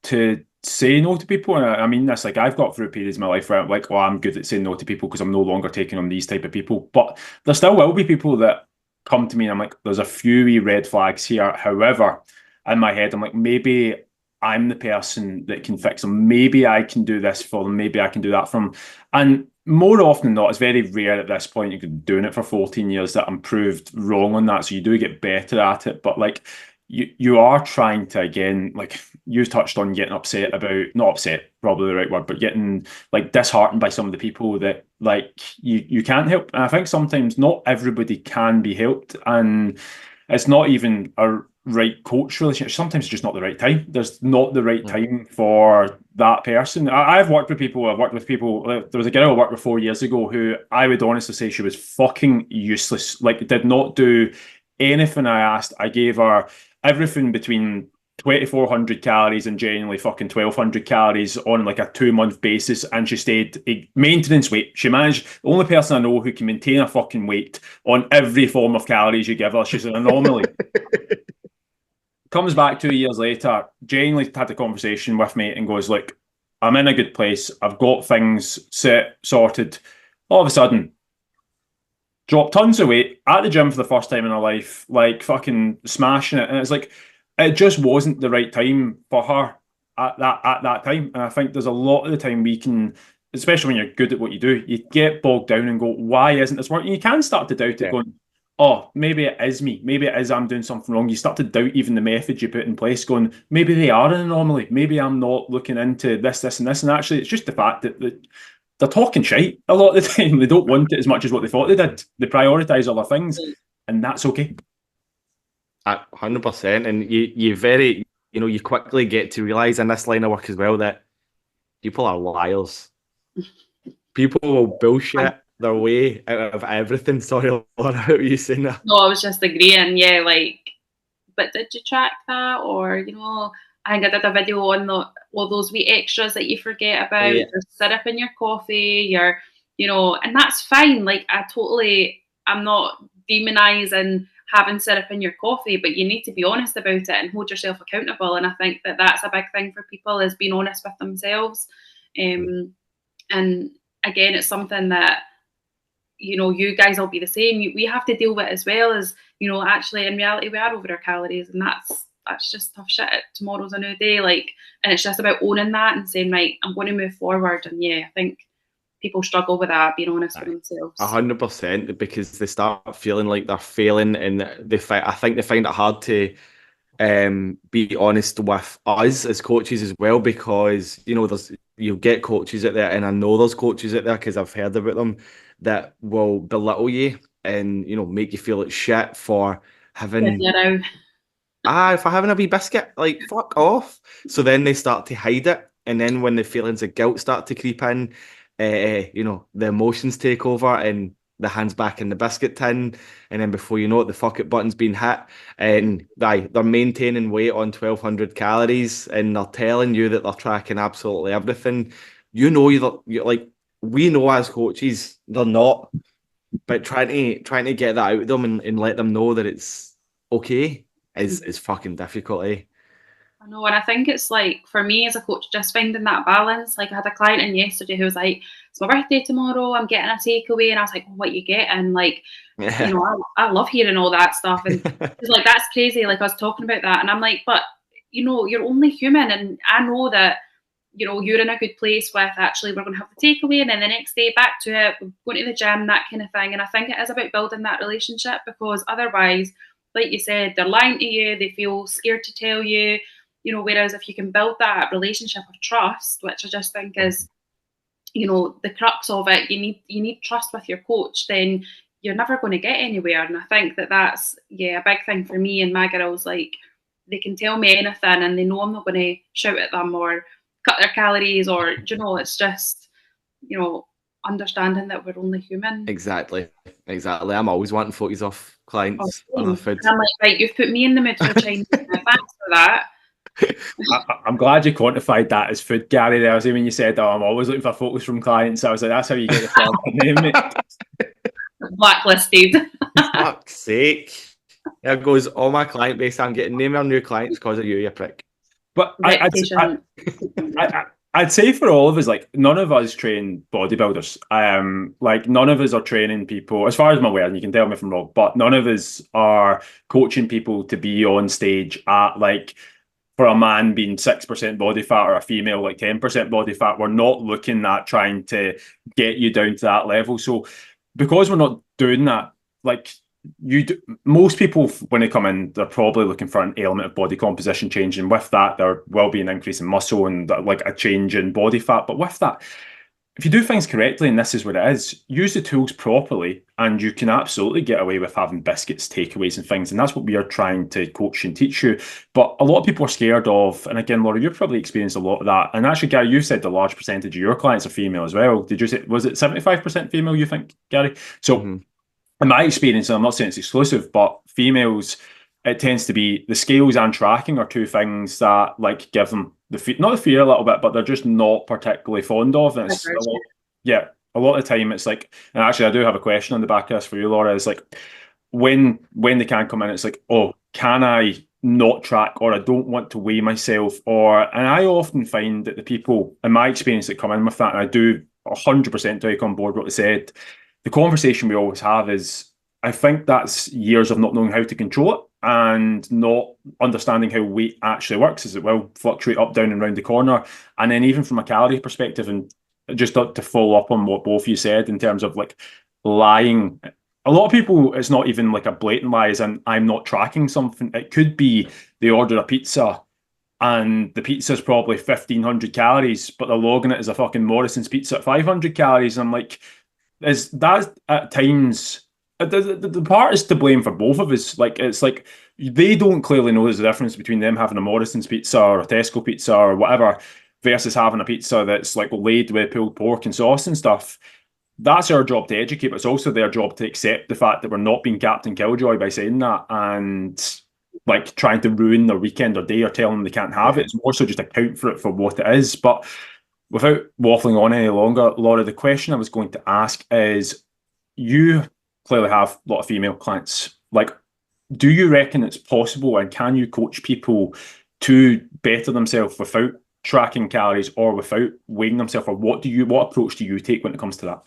[SPEAKER 3] to say no to people. And I mean this, like I've got through periods in my life where I'm like, oh, I'm good at saying no to people because I'm no longer taking on these type of people. But there still will be people that come to me and I'm like, there's a few wee red flags here. However, in my head, I'm like, maybe I'm the person that can fix them. Maybe I can do this for them. Maybe I can do that for them. And more often than not, it's very rare at this point, you've been doing it for 14 years, that I'm proved wrong on that. So you do get better at it. But like, you are trying to, again, like you touched on getting upset about, not upset, probably the right word, but getting like disheartened by some of the people that like you can't help. And I think sometimes not everybody can be helped, and it's not even a right coach relationship. Sometimes it's just not the right time. There's not the right time for that person. I've worked with people. There was a girl I worked with 4 years ago who I would honestly say she was fucking useless. Like, did not do anything I asked. I gave her everything between 2,400 calories and genuinely fucking 1,200 calories on like a 2 month basis, and she stayed a maintenance weight. She managed, the only person I know who can maintain a fucking weight on every form of calories you give her. She's an anomaly. Comes back 2 years later, genuinely had the conversation with me and goes, look, I'm in a good place. I've got things sorted. All of a sudden, dropped tons of weight at the gym for the first time in her life, like fucking smashing it. And it's like, it just wasn't the right time for her at that time. And I think there's a lot of the time we can, especially when you're good at what you do, you get bogged down and go, why isn't this working? You can start to doubt it, going, oh, maybe it is me. Maybe it is I'm doing something wrong. You start to doubt even the methods you put in place, going, maybe they are an anomaly. Maybe I'm not looking into this, and this. And actually, it's just the fact that they're talking shite a lot of the time. They don't want it as much as what they thought they did. They prioritise other things, and that's okay.
[SPEAKER 1] 100%. And you very, you quickly get to realise in this line of work as well that people are liars. People will bullshit their way out of everything. Sorry, Laura, how are you saying that?
[SPEAKER 2] No, I was just agreeing. Yeah, like, but did you track that? Or, I think I did a video on all those wee extras that you forget about, your syrup in your coffee, and that's fine. Like, I'm not demonizing having syrup in your coffee, but you need to be honest about it and hold yourself accountable. And I think that that's a big thing for people, is being honest with themselves. And again, it's something that, you guys will be the same. We have to deal with as well as, actually in reality we are over our calories, and that's just tough shit. Tomorrow's a new day, and it's just about owning that and saying, right, I'm going to move forward. And I think people struggle with that, being honest with themselves.
[SPEAKER 1] 100%, because they start feeling like they're failing, and I think they find it hard to be honest with us as coaches as well, because you'll get coaches out there, and I know there's coaches out there because I've heard about them, that will belittle you and make you feel like shit for having for having a wee biscuit. Like, fuck off. So then they start to hide it, and then when the feelings of guilt start to creep in, the emotions take over, and the hands back in the biscuit tin, and then before you know it, the fuck it button's been hit, and they're maintaining weight on 1,200 calories, and they're telling you that they're tracking absolutely everything. You're like, we know as coaches they're not, but trying to get that out of them and let them know that it's okay is fucking difficult, eh?
[SPEAKER 2] I know, and I think it's like, for me as a coach, just finding that balance. Like, I had a client in yesterday who was like, it's my birthday tomorrow, I'm getting a takeaway. And I was like, well, what you getting? Like, I love hearing all that stuff. And he's like, that's crazy. Like, I was talking about that. And I'm like, but, you're only human. And I know that, you're in a good place with, actually, we're going to have the takeaway, and then the next day back to it, we're going to the gym, that kind of thing. And I think it is about building that relationship, because otherwise, like you said, they're lying to you, they feel scared to tell you, whereas if you can build that relationship of trust, which I just think is, the crux of it, you need trust with your coach, then you're never going to get anywhere. And I think that that's a big thing for me and my girls. Like, they can tell me anything and they know I'm not going to shout at them or cut their calories, or it's just understanding that we're only human.
[SPEAKER 1] Exactly. I'm always wanting photos of clients on their food.
[SPEAKER 2] And I'm like, right, you've put me in the mood for Chinese. Thanks for that.
[SPEAKER 3] I'm glad you quantified that as food, Gary. There, I was when you said, "Oh, I'm always looking for photos from clients." I was like, "That's how you get the name, mate."
[SPEAKER 2] Blacklisted.
[SPEAKER 1] Fuck's sake! There goes all my client base. I'm getting name our new clients because of you, you prick.
[SPEAKER 3] But I'd say for all of us, like, none of us train bodybuilders. Like, none of us are training people, as far as I'm aware, and you can tell me if I'm wrong, but none of us are coaching people to be on stage at, like, for a man being 6% body fat or a female like 10% body fat. We're not looking at trying to get you down to that level. So because we're not doing that, like, most people, when they come in, they're probably looking for an element of body composition change, and with that there will be an increase in muscle and like a change in body fat. But with that, if you do things correctly, and this is what it is, use the tools properly, and you can absolutely get away with having biscuits, takeaways and things. And that's what we are trying to coach and teach you. But a lot of people are scared of, and again, Laura, you've probably experienced a lot of that. And actually, Gary, you said the large percentage of your clients are female as well. Did you say, was it 75% female, you think, Gary? So in my experience, and I'm not saying it's exclusive, but females it tends to be the scales and tracking are two things that like give them not the fear a little bit, but they're just not particularly fond of. And it's a lot of the time it's like, and actually I do have a question on the back of this for you, Laura, is like when they can come in, it's like, oh, can I not track, or I don't want to weigh myself, and I often find that the people in my experience that come in with that, and I do 100% take on board what they said, the conversation we always have is, I think that's years of not knowing how to control it and not understanding how weight actually works, as it will fluctuate up, down, and round the corner. And then even from a calorie perspective, and just to follow up on what both of you said in terms of like lying, a lot of people, it's not even like a blatant lie as in I'm not tracking something. It could be they order a pizza and the pizza's probably 1,500 calories, but they're logging it as a fucking Morrison's pizza at 500 calories. I'm like, is that at times the part is to blame for both of us. Like, it's like they don't clearly know there's a difference between them having a Morrison's pizza or a Tesco pizza or whatever versus having a pizza that's like laid with pulled pork and sauce and stuff. That's our job to educate, but it's also their job to accept the fact that we're not being Captain Killjoy by saying that and like trying to ruin their weekend or day or telling them they can't have it. It's more so just account for it for what it is. But without waffling on any longer, Laura, the question I was going to ask is, you clearly have a lot of female clients. Like, do you reckon it's possible, and can you coach people to better themselves without tracking calories or without weighing themselves? Or what approach do you take when it comes to that?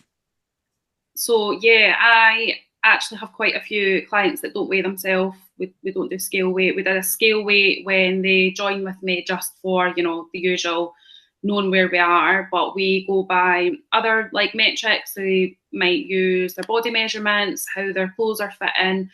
[SPEAKER 2] So yeah, I actually have quite a few clients that don't weigh themselves. We don't do scale weight. We did a scale weight when they joined with me just for, the usual knowing where we are, but we go by other like metrics. They might use their body measurements, how their clothes are fitting.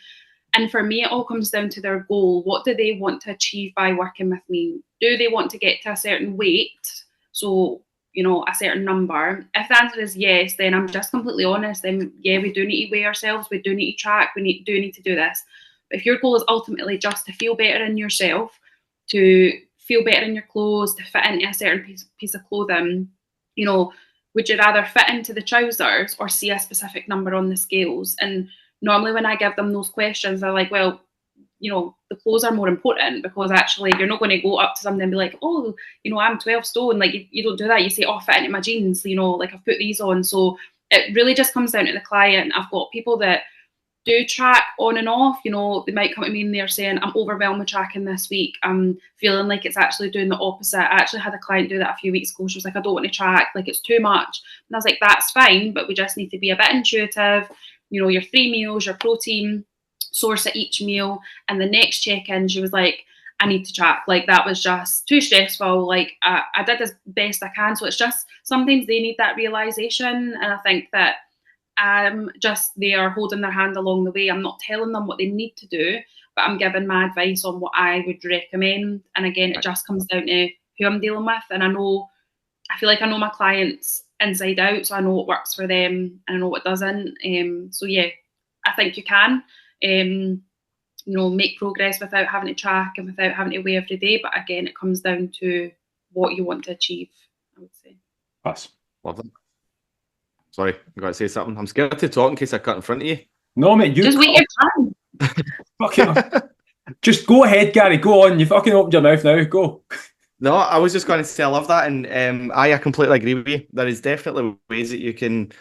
[SPEAKER 2] And for me, it all comes down to their goal. What do they want to achieve by working with me? Do they want to get to a certain weight? So, a certain number. If the answer is yes, then I'm just completely honest. Then yeah, we do need to weigh ourselves. We do need to track. We do need to do this. But if your goal is ultimately just to feel better in yourself, to feel better in your clothes, to fit into a certain piece of clothing, would you rather fit into the trousers or see a specific number on the scales? And normally when I give them those questions, they're like, well, the clothes are more important, because actually you're not going to go up to somebody and be like, oh, I'm 12 stone. Like, you don't do that. You say, oh, fit into my jeans, like I've put these on. So it really just comes down to the client. I've got people that do track on and off. They might come to me and they're saying, I'm overwhelmed with tracking this week. I'm feeling like it's actually doing the opposite. I actually had a client do that a few weeks ago. She was like, I don't want to track, like it's too much. And I was like, that's fine, but we just need to be a bit intuitive. Your 3 meals, your protein source at each meal. And the next check-in, she was like, I need to track. Like, that was just too stressful. Like, I did as best I can. So it's just sometimes they need that realization. And I think that I'm just there holding their hand along the way. I'm not telling them what they need to do, but I'm giving my advice on what I would recommend. And again, it just comes down to who I'm dealing with. And I feel like I know my clients inside out, so I know what works for them and I know what doesn't. So yeah, I think you can, make progress without having to track and without having to weigh every day. But again, it comes down to what you want to achieve, I would say.
[SPEAKER 3] Pass.
[SPEAKER 1] Lovely. Sorry, I'm going to say something. I'm scared to talk in case I cut in front of you.
[SPEAKER 3] No, mate, you
[SPEAKER 2] just wait your time.
[SPEAKER 3] Fucking just go ahead, Gary. Go on. You fucking opened your mouth now. Go.
[SPEAKER 1] No, I was just going to say I love that, and I completely agree with you. There is definitely ways that you can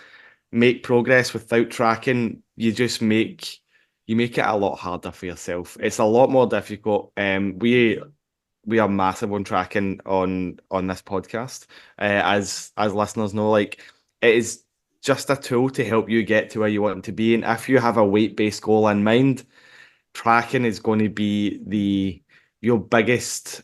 [SPEAKER 1] make progress without tracking. You just make it a lot harder for yourself. It's a lot more difficult. We are massive on tracking on this podcast. As listeners know, like, it is just a tool to help you get to where you want to be. And if you have a weight-based goal in mind, tracking is going to be your biggest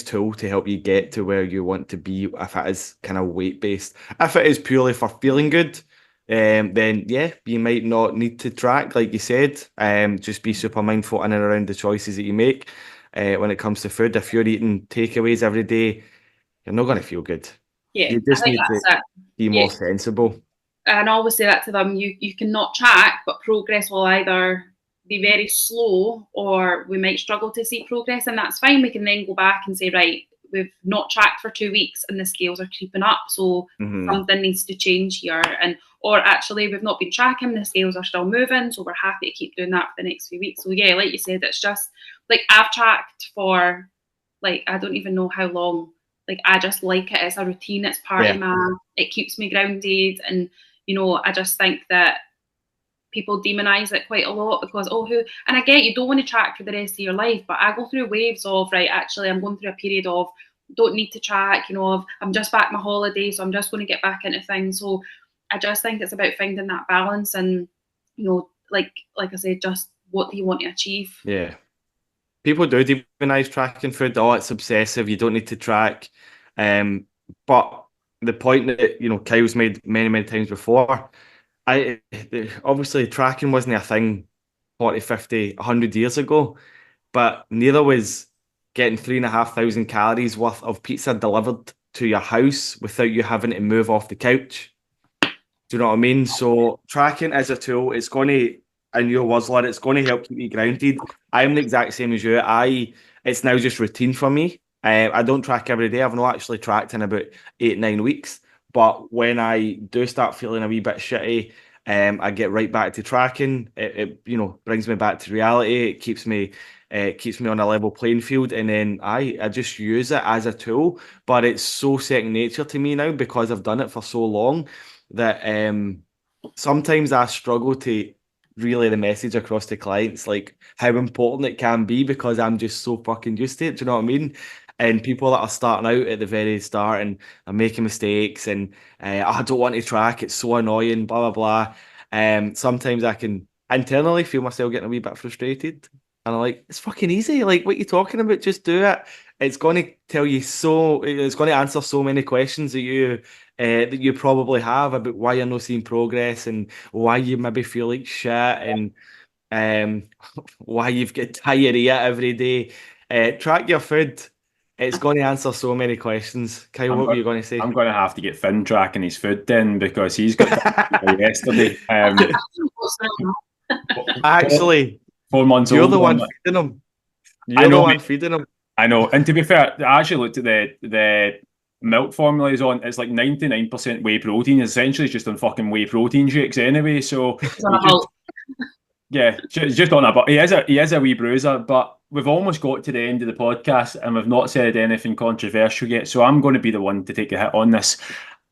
[SPEAKER 1] tool to help you get to where you want to be, if it is kind of weight-based. If it is purely for feeling good, then yeah, you might not need to track, like you said. Just be super mindful in and around the choices that you make when it comes to food. If you're eating takeaways every day, you're not going to feel good.
[SPEAKER 2] Yeah,
[SPEAKER 1] you just need to be more sensible.
[SPEAKER 2] And I always say that to them, you cannot track, but progress will either be very slow or we might struggle to see progress, and that's fine. We can then go back and say, right, we've not tracked for 2 weeks and the scales are creeping up, so something needs to change here. And or actually we've not been tracking, the scales are still moving, so we're happy to keep doing that for the next few weeks. So yeah, like you said, it's just like I've tracked for like I don't even know how long. Like I just like it. It's a routine. It's part of my. It keeps me grounded, and I just think that people demonize it quite a lot because and I get you don't want to track for the rest of your life, but I go through waves of right. Actually, I'm going through a period of don't need to track. Of I'm just back my holiday, so I'm just going to get back into things. So I just think it's about finding that balance, and like I said, just what do you want to achieve?
[SPEAKER 1] Yeah. People do demonize tracking food. Oh, it's obsessive. You don't need to track. But the point that Kyle's made many, many times before, obviously tracking wasn't a thing 40, 50, 100 years ago, but neither was getting 3,500 calories worth of pizza delivered to your house without you having to move off the couch. Do you know what I mean? So tracking is a tool. It's going to, in your words, Laura, it's going to help keep me grounded. I'm the exact same as you. It's now just routine for me. I don't track every day. I've not actually tracked in about 8-9 weeks. But when I do start feeling a wee bit shitty, I get right back to tracking. It brings me back to reality. It keeps me on a level playing field, and then I just use it as a tool. But it's so second nature to me now because I've done it for so long that sometimes I struggle to relay the message across to clients, like how important it can be because I'm just so fucking used to it. Do you know what I mean? And people that are starting out at the very start and are making mistakes and I don't want to track, it's so annoying, blah, blah, blah. Sometimes I can internally feel myself getting a wee bit frustrated. And I'm like, it's fucking easy. Like, what you talking about? Just do it. It's going to it's going to answer so many questions that you probably have about why you're not seeing progress and why you maybe feel like shit and um, why you've got diarrhea every day. Track your food. It's going to answer so many questions. Kyle, what were you going to say?
[SPEAKER 3] I'm going to have to get Finn tracking his food then because he's got yesterday.
[SPEAKER 1] Actually,
[SPEAKER 3] 4 months
[SPEAKER 1] you're
[SPEAKER 3] old.
[SPEAKER 1] the one feeding him.
[SPEAKER 3] I
[SPEAKER 1] You're the
[SPEAKER 3] know,
[SPEAKER 1] one feeding him.
[SPEAKER 3] I know. And to be fair, I actually looked at the milk formula he's on. It's like 99% whey protein. Essentially, it's just on fucking whey protein shakes anyway. So just on that. But he is a wee bruiser. But we've almost got to the end of the podcast and we've not said anything controversial yet. So I'm going to be the one to take a hit on this.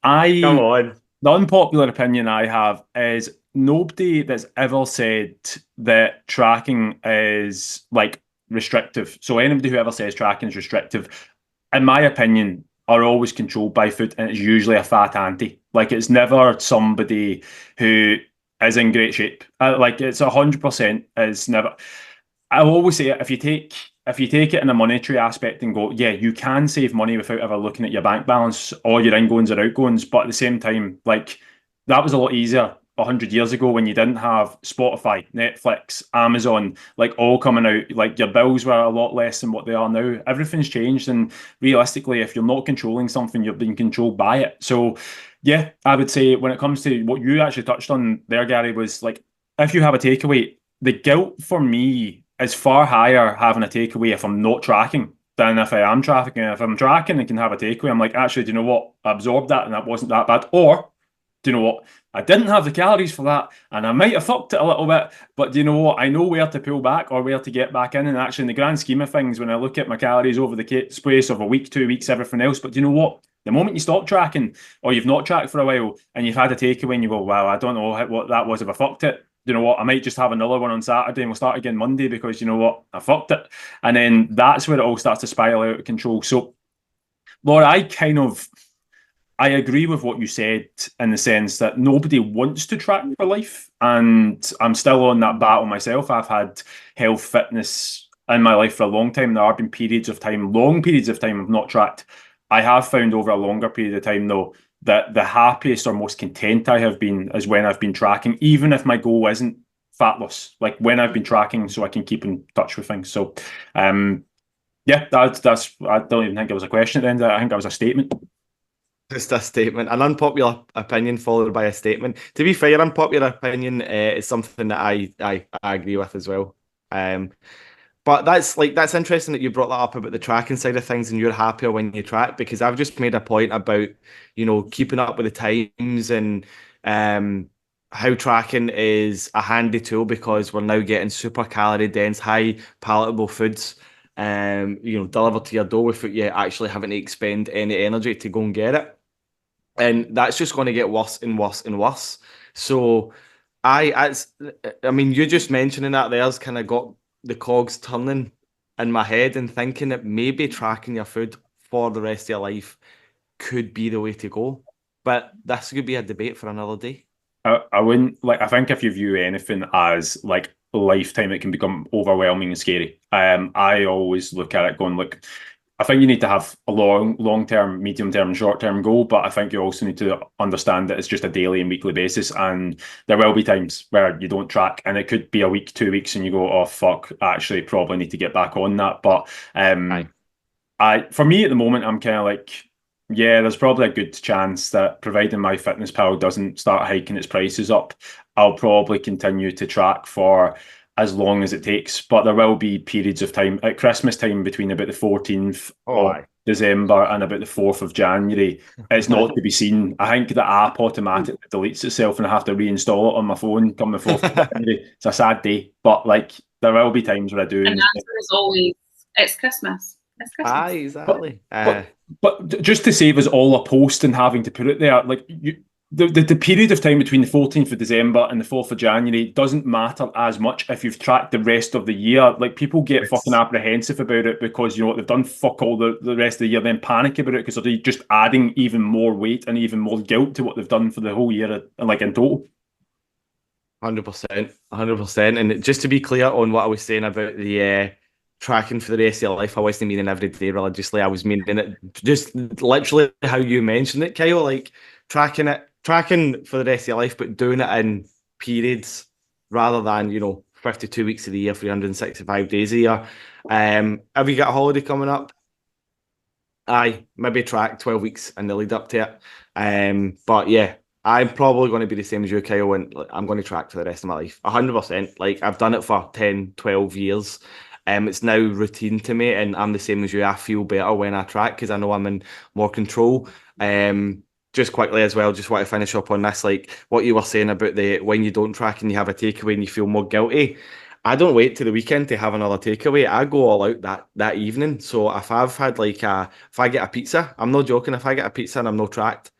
[SPEAKER 1] Come on.
[SPEAKER 3] The unpopular opinion I have is nobody that's ever said that tracking is like restrictive. So anybody who ever says tracking is restrictive, in my opinion, are always controlled by food, and it's usually a fat auntie. Like it's never somebody who is in great shape. Like it's 100% is never. I always say if you take it in a monetary aspect and go, yeah, you can save money without ever looking at your bank balance or your ingoings or outgoings, but at the same time, like that was a lot easier 100 years ago when you didn't have Spotify, Netflix, Amazon, like all coming out. Like your bills were a lot less than what they are now. Everything's changed, and realistically, if you're not controlling something, you're being controlled by it. So, yeah, I would say when it comes to what you actually touched on there, Gary, was like if you have a takeaway, the guilt for me is far higher having a takeaway if I'm not tracking than if I am tracking. If I'm tracking and can have a takeaway, I'm like, actually, do you know what? I absorbed that and that wasn't that bad. Or, do you know what? I didn't have the calories for that and I might have fucked it a little bit, but do you know what? I know where to pull back or where to get back in. And actually, in the grand scheme of things, when I look at my calories over the space of a week, 2 weeks, everything else, but do you know what? The moment you stop tracking or you've not tracked for a while and you've had a takeaway and you go, wow, I don't know what that was if I fucked it. You know what? I might just have another one on Saturday and we'll start again Monday because you know what? I fucked it. And then that's where it all starts to spiral out of control. So, Laura, I agree with what you said in the sense that nobody wants to track for life. And I'm still on that battle myself. I've had health, fitness in my life for a long time. There have been long periods of time I've not tracked. I have found over a longer period of time, though, that the happiest or most content I have been is when I've been tracking, even if my goal isn't fat loss, like when I've been tracking so I can keep in touch with things. So, yeah, that's I don't even think it was a question at the end of that. I think that was a statement.
[SPEAKER 1] Just a statement, an unpopular opinion followed by a statement. To be fair, unpopular opinion is something that I agree with as well. But that's interesting that you brought that up about the tracking side of things and you're happier when you track, because I've just made a point about, keeping up with the times and how tracking is a handy tool because we're now getting super calorie dense, high palatable foods delivered to your door without you actually having to expend any energy to go and get it. And that's just going to get worse and worse and worse. So I mean, you just mentioning that there's kind of got the cogs turning in my head and thinking that maybe tracking your food for the rest of your life could be the way to go. But this could be a debate for another day.
[SPEAKER 3] I wouldn't like. I think if you view anything as like a lifetime, it can become overwhelming and scary. I always look at it going like, I think you need to have a long term, medium term, and short term goal, but I think you also need to understand that it's just a daily and weekly basis, and there will be times where you don't track, and it could be a week, 2 weeks, and you go, oh fuck, I actually probably need to get back on that. But
[SPEAKER 1] Aye.
[SPEAKER 3] for me at the moment, I'm kind of like, yeah, there's probably a good chance that providing MyFitnessPal doesn't start hiking its prices up, I'll probably continue to track for as long as it takes. But there will be periods of time at Christmas time between about the 14th
[SPEAKER 1] Oh,
[SPEAKER 3] of
[SPEAKER 1] aye.
[SPEAKER 3] December and about the 4th of January. It's not to be seen. I think the app automatically deletes itself and I have to reinstall it on my phone come the 4th of January. It's a sad day. But like there will be times where I do.
[SPEAKER 2] And the answer is always, it's Christmas. It's Christmas.
[SPEAKER 1] Aye, exactly.
[SPEAKER 3] But just to save us all a post and having to put it there, like the period of time between the 14th of December and the 4th of January doesn't matter as much if you've tracked the rest of the year. Like people get fucking apprehensive about it because you know what they've done fuck all the rest of the year, then panic about it because they're just adding even more weight and even more guilt to what they've done for the whole year, like in total.
[SPEAKER 1] 100%, 100%. And just to be clear on what I was saying about the tracking for the rest of your life, I wasn't meaning every day religiously. I was meaning it just literally how you mentioned it, Kyle, like tracking for the rest of your life, but doing it in periods rather than, 52 weeks of the year, 365 days a year. Have you got a holiday coming up? Aye, maybe track 12 weeks in the lead up to it. But yeah, I'm probably going to be the same as you, Kyle, and I'm going to track for the rest of my life. 100%. Like, I've done it for 10, 12 years. It's now routine to me, and I'm the same as you. I feel better when I track because I know I'm in more control. Just quickly as well, just want to finish up on this, like what you were saying about the when you don't track and you have a takeaway and you feel more guilty. I don't wait till the weekend to have another takeaway. I go all out that evening. So if I've had if I get a pizza, I'm not joking. If I get a pizza and I'm not tracked,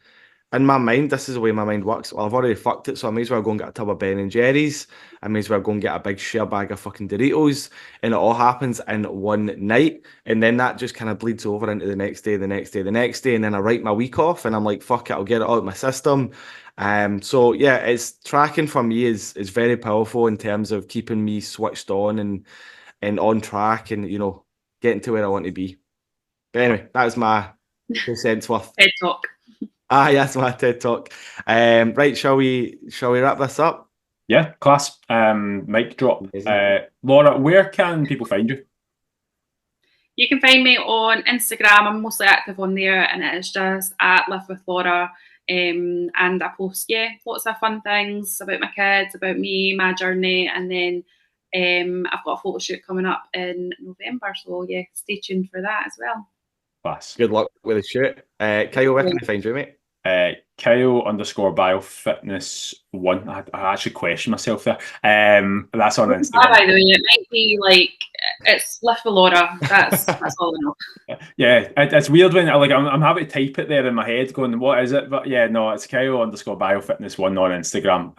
[SPEAKER 1] in my mind, this is the way my mind works. Well, I've already fucked it, so I may as well go and get a tub of Ben and Jerry's. I may as well go and get a big share bag of fucking Doritos, and it all happens in one night. And then that just kind of bleeds over into the next day, the next day, the next day, and then I write my week off, and I'm like, fuck it, I'll get it out of my system. So yeah, it's tracking for me is very powerful in terms of keeping me switched on and on track, and getting to where I want to be. But anyway, that was my 2 cents worth.
[SPEAKER 2] TED Talk.
[SPEAKER 1] That's my TED Talk. Right, shall we wrap this up?
[SPEAKER 3] Yeah, class. Mic drop. Laura, where can people find you?
[SPEAKER 2] You can find me on Instagram. I'm mostly active on there, and it is just at Live with Laura. And I post, lots of fun things about my kids, about me, my journey, and then I've got a photo shoot coming up in November. So stay tuned for that as well.
[SPEAKER 3] Class.
[SPEAKER 1] Good luck with the shoot. Kyle, where can I find you, mate?
[SPEAKER 3] Kyle_biofitness1. I actually question myself there. That's on Instagram.
[SPEAKER 2] By the way, it might be like it's Live with Laura. That's all I know.
[SPEAKER 3] Yeah, it's weird when I'm having to type it there in my head, going, "What is it?" But yeah, no, it's Kyle_biofitness1 on Instagram.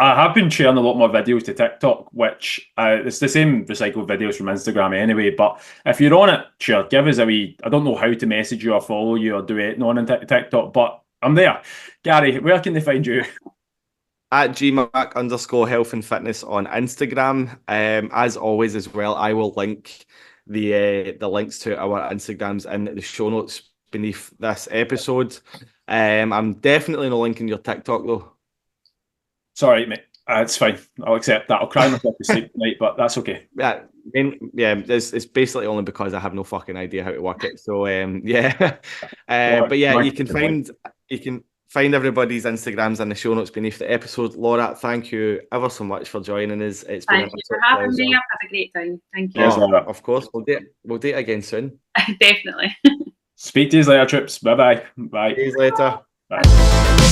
[SPEAKER 3] I have been sharing a lot more videos to TikTok, which it's the same recycled videos from Instagram anyway. But if you're on it, sure, give us a wee. I don't know how to message you or follow you or do it on TikTok, but I'm there. Gary, where can they find you?
[SPEAKER 1] At gmac_health and fitness on Instagram. As always, as well, I will link the links to our Instagrams in the show notes beneath this episode. I'm definitely not linking your TikTok though.
[SPEAKER 3] Sorry, mate. It's fine. I'll accept that. I'll cry myself to sleep tonight, but that's okay.
[SPEAKER 1] Yeah, it's basically only because I have no fucking idea how to work it. So yeah, but yeah, you can find everybody's Instagrams in the show notes beneath the episode. Laura, thank you ever so much for joining us. It's been
[SPEAKER 2] Thank you for having me. I've had a great time. Thank you.
[SPEAKER 3] Cheers, Laura.
[SPEAKER 1] Of course, we'll do it again soon.
[SPEAKER 2] Definitely.
[SPEAKER 3] Speak to you later, Trips. Bye-bye. Bye.
[SPEAKER 1] See you later.
[SPEAKER 3] Bye.